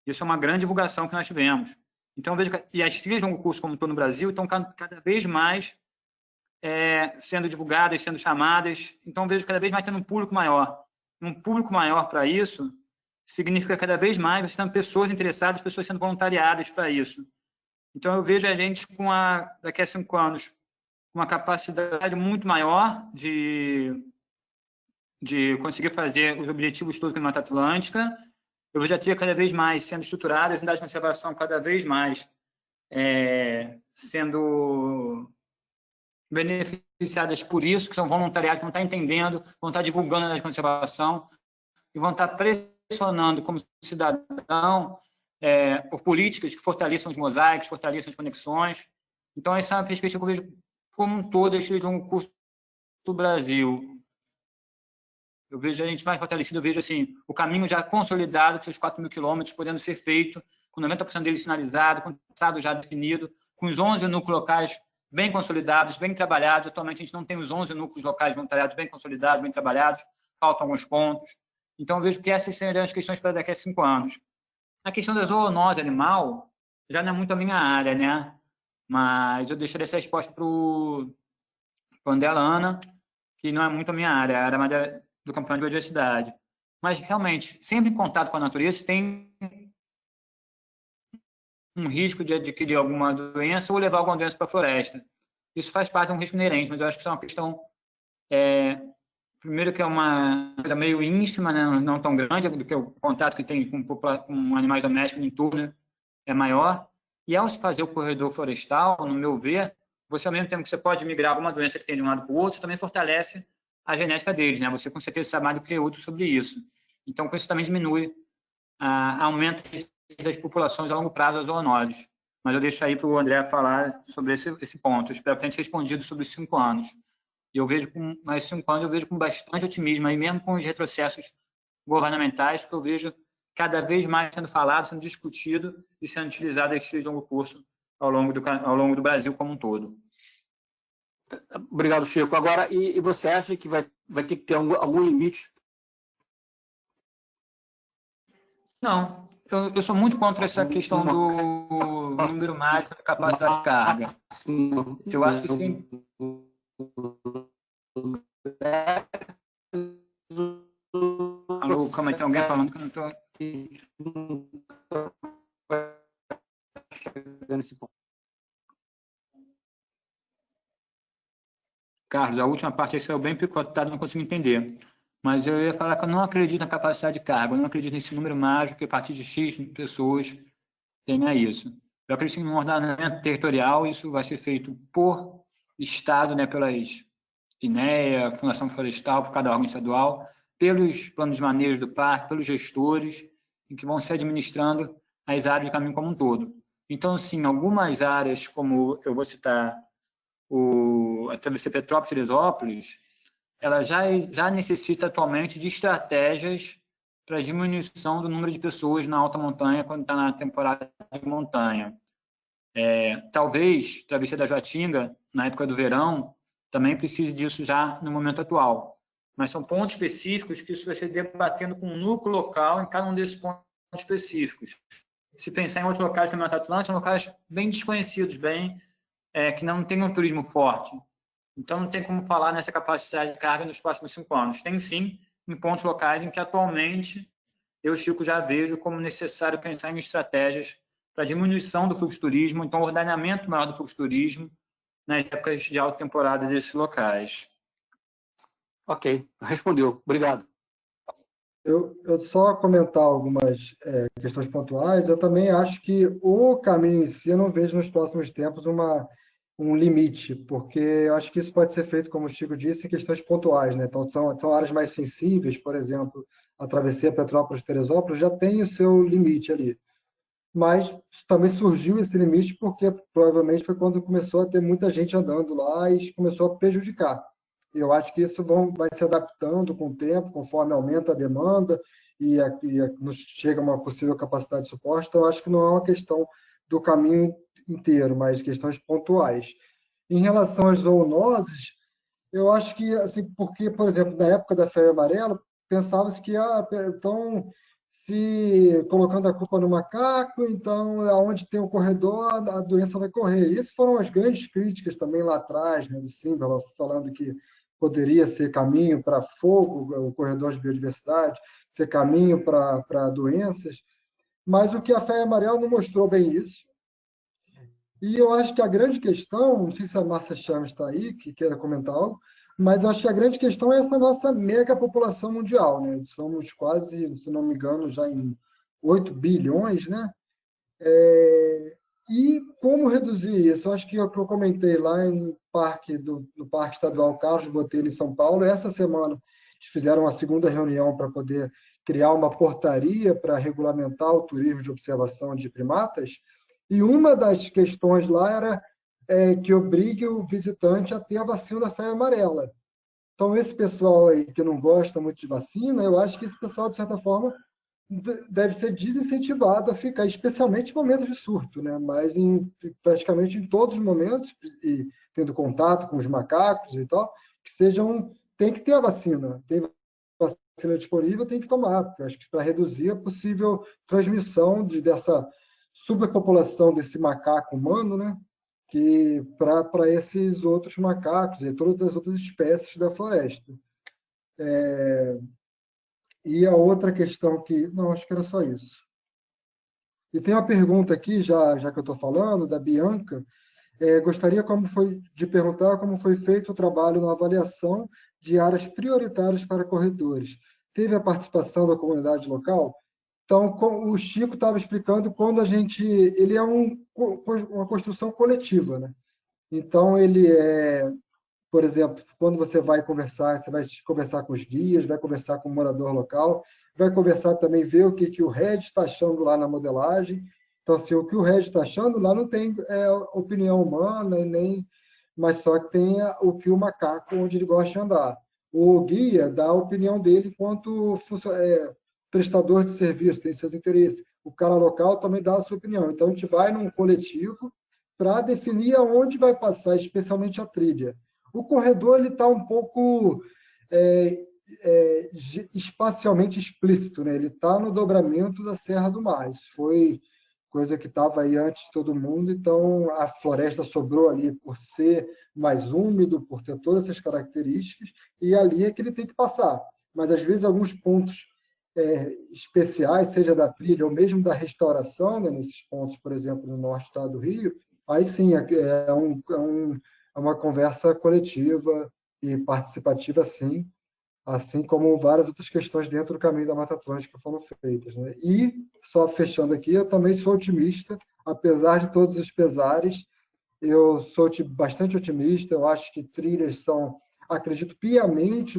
Isso é uma grande divulgação que nós tivemos. Então, eu vejo e as trilhas de longo curso como todo no Brasil estão cada vez mais sendo divulgadas, sendo chamadas. Então, eu vejo cada vez mais tendo um público maior. Um público maior para isso significa cada vez mais você tendo pessoas interessadas, pessoas sendo voluntariadas para isso. Então, eu vejo a gente daqui a 5 anos com uma capacidade muito maior de conseguir fazer os objetivos todos da Mata Atlântica. Eu vejo a trilha cada vez mais sendo estruturada, as unidades de conservação cada vez mais sendo beneficiadas por isso, que são voluntariados, que vão estar entendendo, vão estar divulgando a conservação e vão estar pressionando como cidadão por políticas que fortaleçam os mosaicos, fortaleçam as conexões. Então, essa é uma perspectiva que eu vejo como um todo de um curso do Brasil. Eu vejo a gente mais fortalecido, eu vejo assim, o caminho já consolidado, com seus 4.000 quilômetros, podendo ser feito, com 90% dele sinalizado, com traçado já definido, com os 11 núcleos locais bem consolidados, bem trabalhados. Atualmente, a gente não tem os 11 núcleos locais voluntariados bem consolidados, bem trabalhados, faltam alguns pontos. Então, eu vejo que essas seriam as questões para daqui a 5 anos. A questão da zoonose animal já não é muito a minha área, né? Mas eu deixaria essa resposta para o Andela Ana, que não é muito a minha área, a área mais do campeão de biodiversidade. Mas, realmente, sempre em contato com a natureza, tem um risco de adquirir alguma doença ou levar alguma doença para a floresta. Isso faz parte de um risco inerente, mas eu acho que isso é uma questão, primeiro, que é uma coisa meio íntima, né? Não tão grande, do que o contato que tem com animais domésticos no entorno é maior. E ao se fazer o corredor florestal, no meu ver, você, ao mesmo tempo que você pode migrar alguma doença que tem de um lado para o outro, você também fortalece a genética deles, né? Você com certeza sabe mais do que outro sobre isso. Então, com isso também diminui, aumenta das populações a longo prazo das zoonoses. Mas eu deixo aí para o André falar sobre esse ponto. Eu espero que tenha respondido sobre os 5 anos. E eu vejo mais 5 anos, eu vejo com bastante otimismo, aí mesmo com os retrocessos governamentais, que eu vejo cada vez mais sendo falado, sendo discutido e sendo utilizado esse longo curso ao longo do Brasil como um todo.
Obrigado, Chico. Agora, e você acha que vai ter que ter algum limite?
Não, eu sou muito contra essa questão do número mágico da capacidade de carga. Eu acho que sim. Alô, calma aí, tem alguém falando que eu não estou... Carlos, a última parte aí saiu bem picotada, não consigo entender. Mas eu ia falar que eu não acredito na capacidade de carga, eu não acredito nesse número mágico que a partir de X pessoas tenha isso. Eu acredito em um ordenamento territorial, isso vai ser feito por Estado, né, pelas INEA, Fundação Florestal, por cada órgão estadual, pelos planos de manejo do parque, pelos gestores, em que vão se administrando as áreas de caminho como um todo. Então, sim, algumas áreas, como eu vou citar a travessia Petrópolis-Teresópolis, ela já necessita atualmente de estratégias para diminuição do número de pessoas na alta montanha quando está na temporada de montanha. Talvez travessia da Joatinga, na época do verão, também precise disso já no momento atual. Mas são pontos específicos que isso vai ser debatendo com o núcleo local em cada um desses pontos específicos. Se pensar em outros locais que a Mata Atlântica, são locais bem desconhecidos, que não tem um turismo forte. Então, não tem como falar nessa capacidade de carga nos próximos 5 anos. Tem, sim, em pontos locais em que, atualmente, eu, Chico, já vejo como necessário pensar em estratégias para diminuição do fluxo de turismo, então, ordenamento maior do fluxo de turismo nas épocas de alta temporada desses locais.
Ok, respondeu. Obrigado.
Eu só comentar algumas questões pontuais. Eu também acho que o caminho em si, eu não vejo nos próximos tempos um limite, porque eu acho que isso pode ser feito, como o Chico disse, em questões pontuais, né? Então, são áreas mais sensíveis, por exemplo, a travessia Petrópolis-Teresópolis já tem o seu limite ali. Mas também surgiu esse limite porque provavelmente foi quando começou a ter muita gente andando lá e começou a prejudicar. Eu acho que isso vai se adaptando com o tempo, conforme aumenta a demanda e nos chega uma possível capacidade de suporte. Então, eu acho que não é uma questão do caminho inteiro, mas questões pontuais. Em relação às zoonoses, eu acho que, assim, porque, por exemplo, na época da febre amarela, pensava-se que, então, se colocando a culpa no macaco, então, aonde tem o corredor, a doença vai correr. E essas foram as grandes críticas também lá atrás, né, do Simbala, falando que poderia ser caminho para fogo, o corredor de biodiversidade, ser caminho para doenças, mas o que a febre amarela não mostrou bem isso. E eu acho que a grande questão, não sei se a Márcia Chaves está aí, que queira comentar algo, mas eu acho que a grande questão é essa nossa mega população mundial, né? Somos quase, se não me engano, já em 8 bilhões, né? E como reduzir isso? Eu acho que o que eu comentei lá no Parque Estadual Carlos Botelho, em São Paulo, essa semana eles fizeram uma segunda reunião para poder criar uma portaria para regulamentar o turismo de observação de primatas, e uma das questões lá era que obrigue o visitante a ter a vacina da febre amarela. Então, esse pessoal aí que não gosta muito de vacina, eu acho que esse pessoal, de certa forma, deve ser desincentivado a ficar, especialmente em momentos de surto, né? Mas praticamente em todos os momentos, e tendo contato com os macacos e tal, tem que ter a vacina. Tem vacina disponível, tem que tomar, porque eu acho que para reduzir a possível transmissão dessa superpopulação desse macaco humano, né? Que para esses outros macacos e todas as outras espécies da floresta. E a outra questão que... Não, acho que era só isso. E tem uma pergunta aqui, já que eu estou falando, da Bianca. Gostaria de perguntar como foi feito o trabalho na avaliação de áreas prioritárias para corredores. Teve a participação da comunidade local? Então, o Chico estava explicando quando ele é uma construção coletiva, né? Então, por exemplo, quando você vai conversar com os guias, vai conversar com o morador local, vai conversar também, ver o que o Reg está achando lá na modelagem. Então, assim, o que o Reg está achando lá não tem opinião humana, mas só que tem o que o macaco, onde ele gosta de andar. O guia dá a opinião dele enquanto prestador de serviço, tem seus interesses. O cara local também dá a sua opinião. Então, a gente vai num coletivo para definir aonde vai passar, especialmente a trilha. O corredor está um pouco espacialmente explícito, né? Ele está no dobramento da Serra do Mar. Isso foi coisa que estava aí antes de todo mundo, então a floresta sobrou ali por ser mais úmido, por ter todas essas características, e ali é que ele tem que passar. Mas, às vezes, alguns pontos especiais, seja da trilha ou mesmo da restauração, né? Nesses pontos, por exemplo, no norte do estado do Rio, aí sim, é uma conversa coletiva e participativa, sim, assim como várias outras questões dentro do caminho da Mata Atlântica foram feitas, né? E, só fechando aqui, eu também sou otimista, apesar de todos os pesares, eu sou bastante otimista, eu acho que trilhas acredito piamente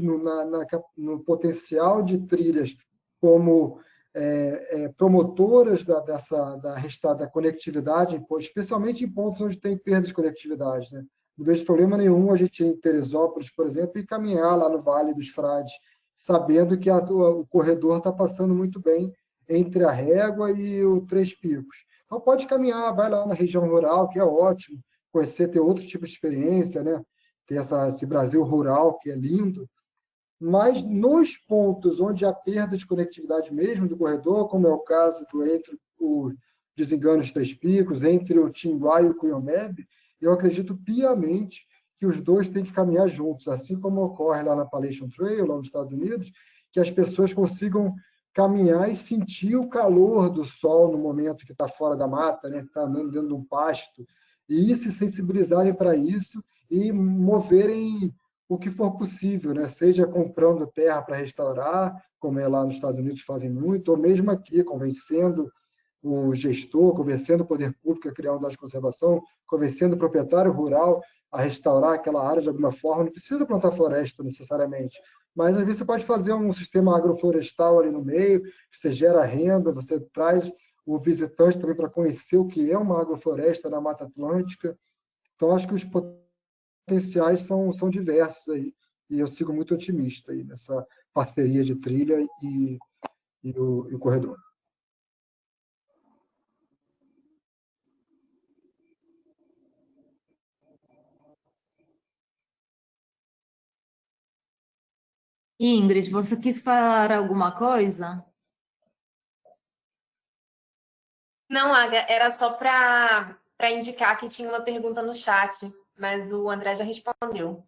no potencial de trilhas como promotoras da conectividade, especialmente em pontos onde tem perda de conectividade, né? Não vejo problema nenhum a gente ir em Teresópolis, por exemplo, e caminhar lá no Vale dos Frades, sabendo que o corredor está passando muito bem entre a Régua e o Três Picos. Então, pode caminhar, vai lá na região rural, que é ótimo, conhecer, ter outro tipo de experiência, né? Ter esse Brasil rural, que é lindo. Mas nos pontos onde há perda de conectividade mesmo do corredor, como é o caso entre o Desengano dos Três Picos, entre o Tinguá e o Cunhamebe, eu acredito piamente que os dois têm que caminhar juntos, assim como ocorre lá na Appalachian Trail, lá nos Estados Unidos, que as pessoas consigam caminhar e sentir o calor do sol no momento que está fora da mata, né, que está andando dentro de um pasto, e se sensibilizarem para isso e moverem o que for possível, né? Seja comprando terra para restaurar, como é lá nos Estados Unidos fazem muito, ou mesmo aqui, convencendo o gestor, convencendo o poder público a criar unidade de conservação, convencendo o proprietário rural a restaurar aquela área de alguma forma. Não precisa plantar floresta necessariamente, mas às vezes você pode fazer um sistema agroflorestal ali no meio, que você gera renda, você traz o visitante também para conhecer o que é uma agrofloresta na Mata Atlântica. Então, acho que os potenciais são diversos aí, e eu sigo muito otimista aí nessa parceria de trilha e o corredor.
Ingrid, você quis falar alguma coisa?
Não, Aga, era só para indicar que tinha uma pergunta no chat, mas o André já respondeu.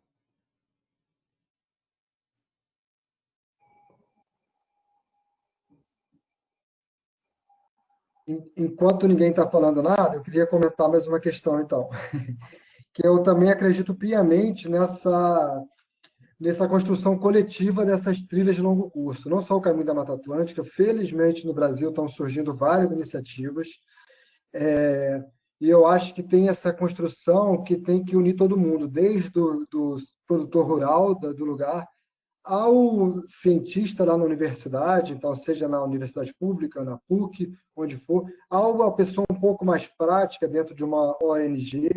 Enquanto ninguém está falando nada, eu queria comentar mais uma questão, então, que eu também acredito piamente nessa construção coletiva dessas trilhas de longo curso. Não só o Caminho da Mata Atlântica, felizmente no Brasil estão surgindo várias iniciativas, e eu acho que tem essa construção que tem que unir todo mundo, desde do produtor rural do lugar, ao cientista lá na universidade, então seja na universidade pública, na PUC, onde for, a pessoa um pouco mais prática dentro de uma ONG,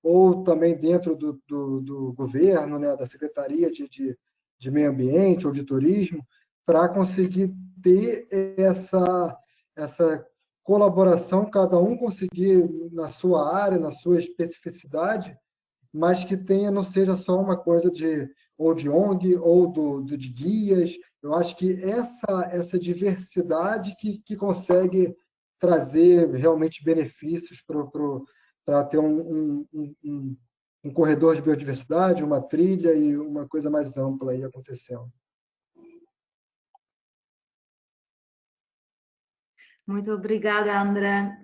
ou também dentro do governo, né, da Secretaria de Meio Ambiente ou de Turismo, para conseguir ter essa colaboração, cada um conseguir na sua área, na sua especificidade, mas que não seja só uma coisa ou de ONG ou de guias. Eu acho que essa diversidade que consegue trazer realmente benefícios para ter um corredor de biodiversidade, uma trilha e uma coisa mais ampla aí acontecendo.
Muito obrigada, André.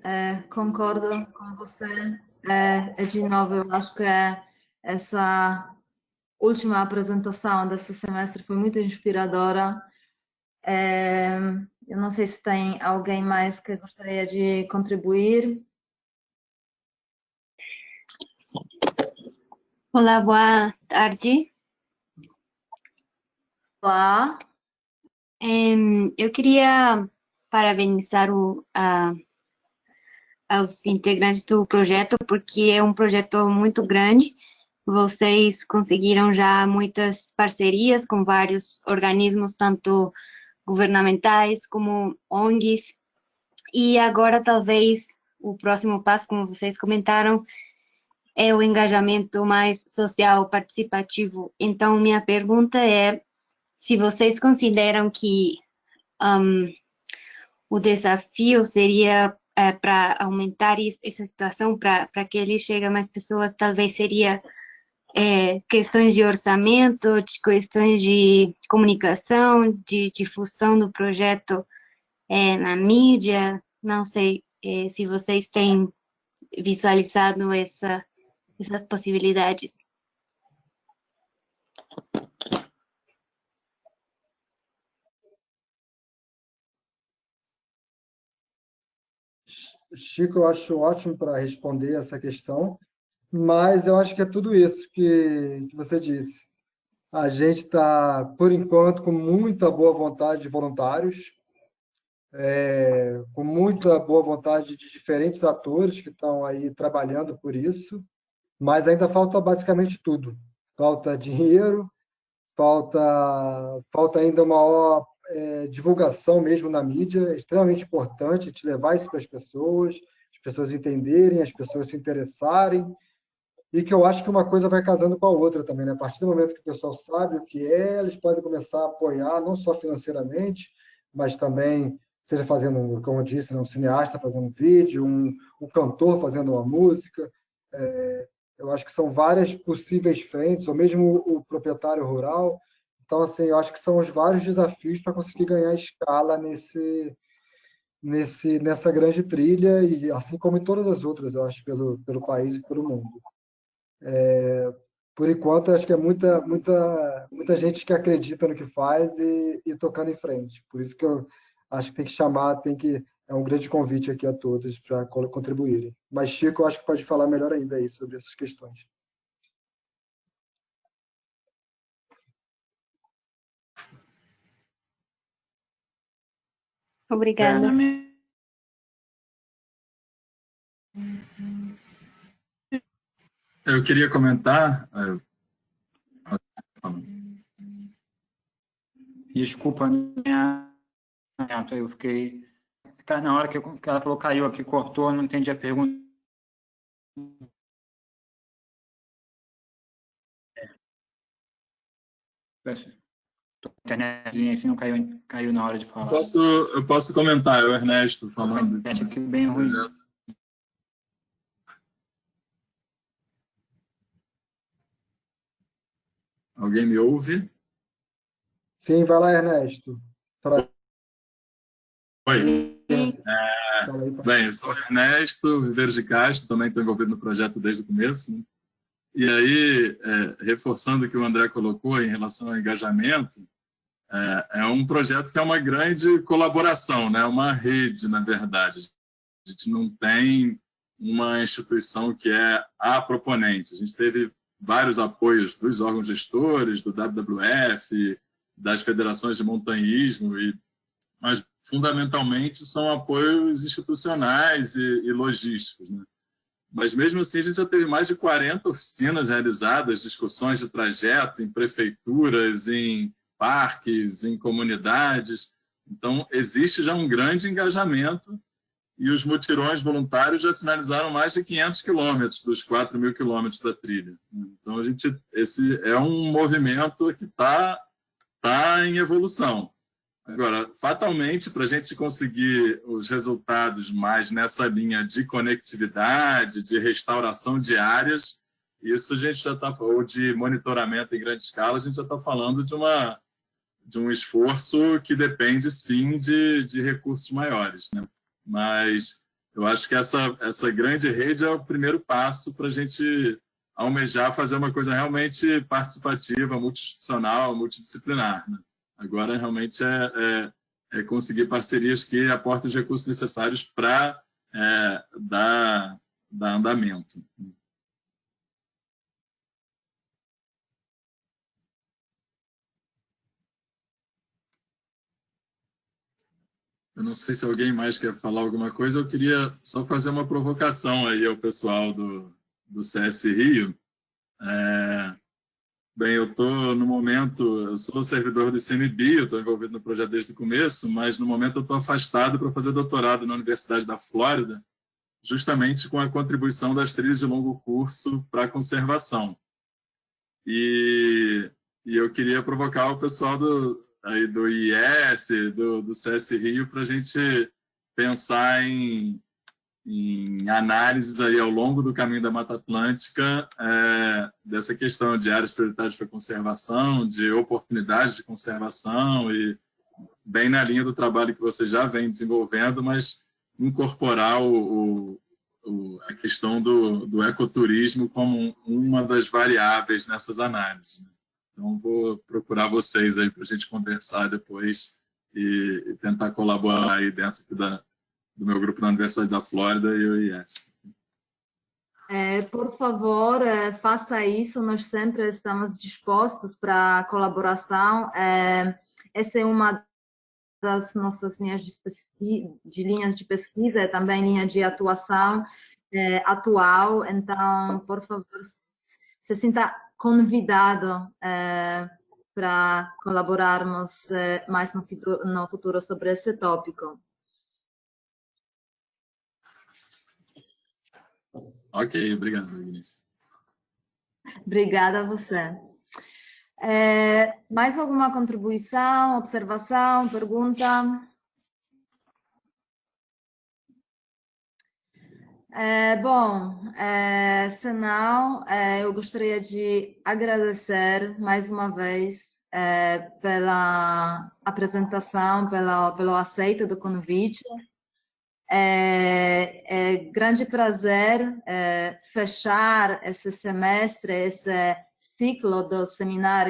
Concordo com você. De novo, eu acho que essa última apresentação desse semestre foi muito inspiradora. Eu não sei se tem alguém mais que gostaria de contribuir.
Olá, boa tarde.
Olá.
Eu queria parabenizar aos integrantes do projeto, porque é um projeto muito grande. Vocês conseguiram já muitas parcerias com vários organismos, tanto governamentais como ONGs, e agora talvez o próximo passo, como vocês comentaram, é o engajamento mais social, participativo. Então, minha pergunta é se vocês consideram que o desafio seria para aumentar essa situação, para que ele chegue a mais pessoas, talvez seria questões de orçamento, de questões de comunicação, de difusão do projeto na mídia. Não sei se vocês têm visualizado essas possibilidades.
Chico, eu acho ótimo para responder essa questão, mas eu acho que é tudo isso que você disse. A gente está, por enquanto, com muita boa vontade de voluntários, com muita boa vontade de diferentes atores que estão aí trabalhando por isso, mas ainda falta basicamente tudo. Falta dinheiro, falta ainda uma maior divulgação mesmo na mídia. É extremamente importante te levar isso para as pessoas entenderem, as pessoas se interessarem, e que eu acho que uma coisa vai casando com a outra também, né? A partir do momento que o pessoal sabe o que eles podem começar a apoiar, não só financeiramente, mas também, seja fazendo, como eu disse, um cineasta fazendo um vídeo, um cantor fazendo uma música. Eu acho que são várias possíveis frentes, ou mesmo o proprietário rural. Então, assim, eu acho que são os vários desafios para conseguir ganhar escala nessa grande trilha, e assim como em todas as outras, eu acho, pelo país e pelo mundo. Por enquanto, acho que é muita gente que acredita no que faz e tocando em frente. Por isso que eu acho que tem que chamar, é um grande convite aqui a todos para contribuírem. Mas Chico, eu acho que pode falar melhor ainda aí sobre essas questões.
Obrigada.
Eu queria comentar.
Desculpa, eu fiquei. Na hora que ela falou caiu aqui, cortou, não entendi a pergunta. Internetzinha assim não caiu na hora de falar.
Eu posso comentar, é o Ernesto falando.
Aqui bem ruim.
Alguém me ouve?
Sim, vai lá, Ernesto.
Oi. Bem, eu sou o Ernesto Ribeiro de Castro, também estou envolvido no projeto desde o começo, né? E aí, reforçando o que o André colocou em relação ao engajamento, é um projeto que é uma grande colaboração, né? Uma rede, na verdade. A gente não tem uma instituição que é a proponente. A gente teve vários apoios dos órgãos gestores, do WWF, das federações de montanhismo, mas fundamentalmente são apoios institucionais e logísticos, né? Mas mesmo assim a gente já teve mais de 40 oficinas realizadas, discussões de trajeto em prefeituras, em parques, em comunidades. Então, existe já um grande engajamento e os mutirões voluntários já sinalizaram mais de 500 quilômetros dos 4.000 quilômetros da trilha. Então, esse é um movimento que está em evolução. Agora, fatalmente, para a gente conseguir os resultados mais nessa linha de conectividade, de restauração de áreas, isso a gente já está, ou de monitoramento em grande escala, a gente já está falando de um esforço que depende, sim, de recursos maiores, né? Mas eu acho que essa grande rede é o primeiro passo para a gente almejar fazer uma coisa realmente participativa, multi-institucional, multidisciplinar, né? Agora, realmente, é conseguir parcerias que aportem os recursos necessários para dar andamento. Eu não sei se alguém mais quer falar alguma coisa, eu queria só fazer uma provocação aí ao pessoal do CS Rio. Bem, eu estou no momento, eu sou servidor do ICMBio, eu estou envolvido no projeto desde o começo, mas no momento eu estou afastado para fazer doutorado na Universidade da Flórida, justamente com a contribuição das trilhas de longo curso para a conservação. E eu queria provocar o pessoal do IES, do CS Rio, para a gente pensar em análises aí ao longo do caminho da Mata Atlântica, dessa questão de áreas prioritárias para conservação, de oportunidades de conservação, e bem na linha do trabalho que você já vem desenvolvendo, mas incorporar a questão do ecoturismo como uma das variáveis nessas análises, né? Então, vou procurar vocês aí para a gente conversar depois e tentar colaborar aí dentro aqui do meu grupo na Universidade da Flórida e o IES.
Por favor, faça isso, nós sempre estamos dispostos para a colaboração. Essa é uma das nossas linhas de pesquisa, é também linha de atuação atual, então, por favor, se sinta convidado para colaborarmos mais no futuro sobre esse tópico.
Ok, obrigado, Agnes.
Obrigada a você. Mais alguma contribuição, observação, pergunta? Se não, eu gostaria de agradecer mais uma vez pela apresentação, pelo aceito do convite. É grande prazer fechar esse semestre, esse ciclo do seminário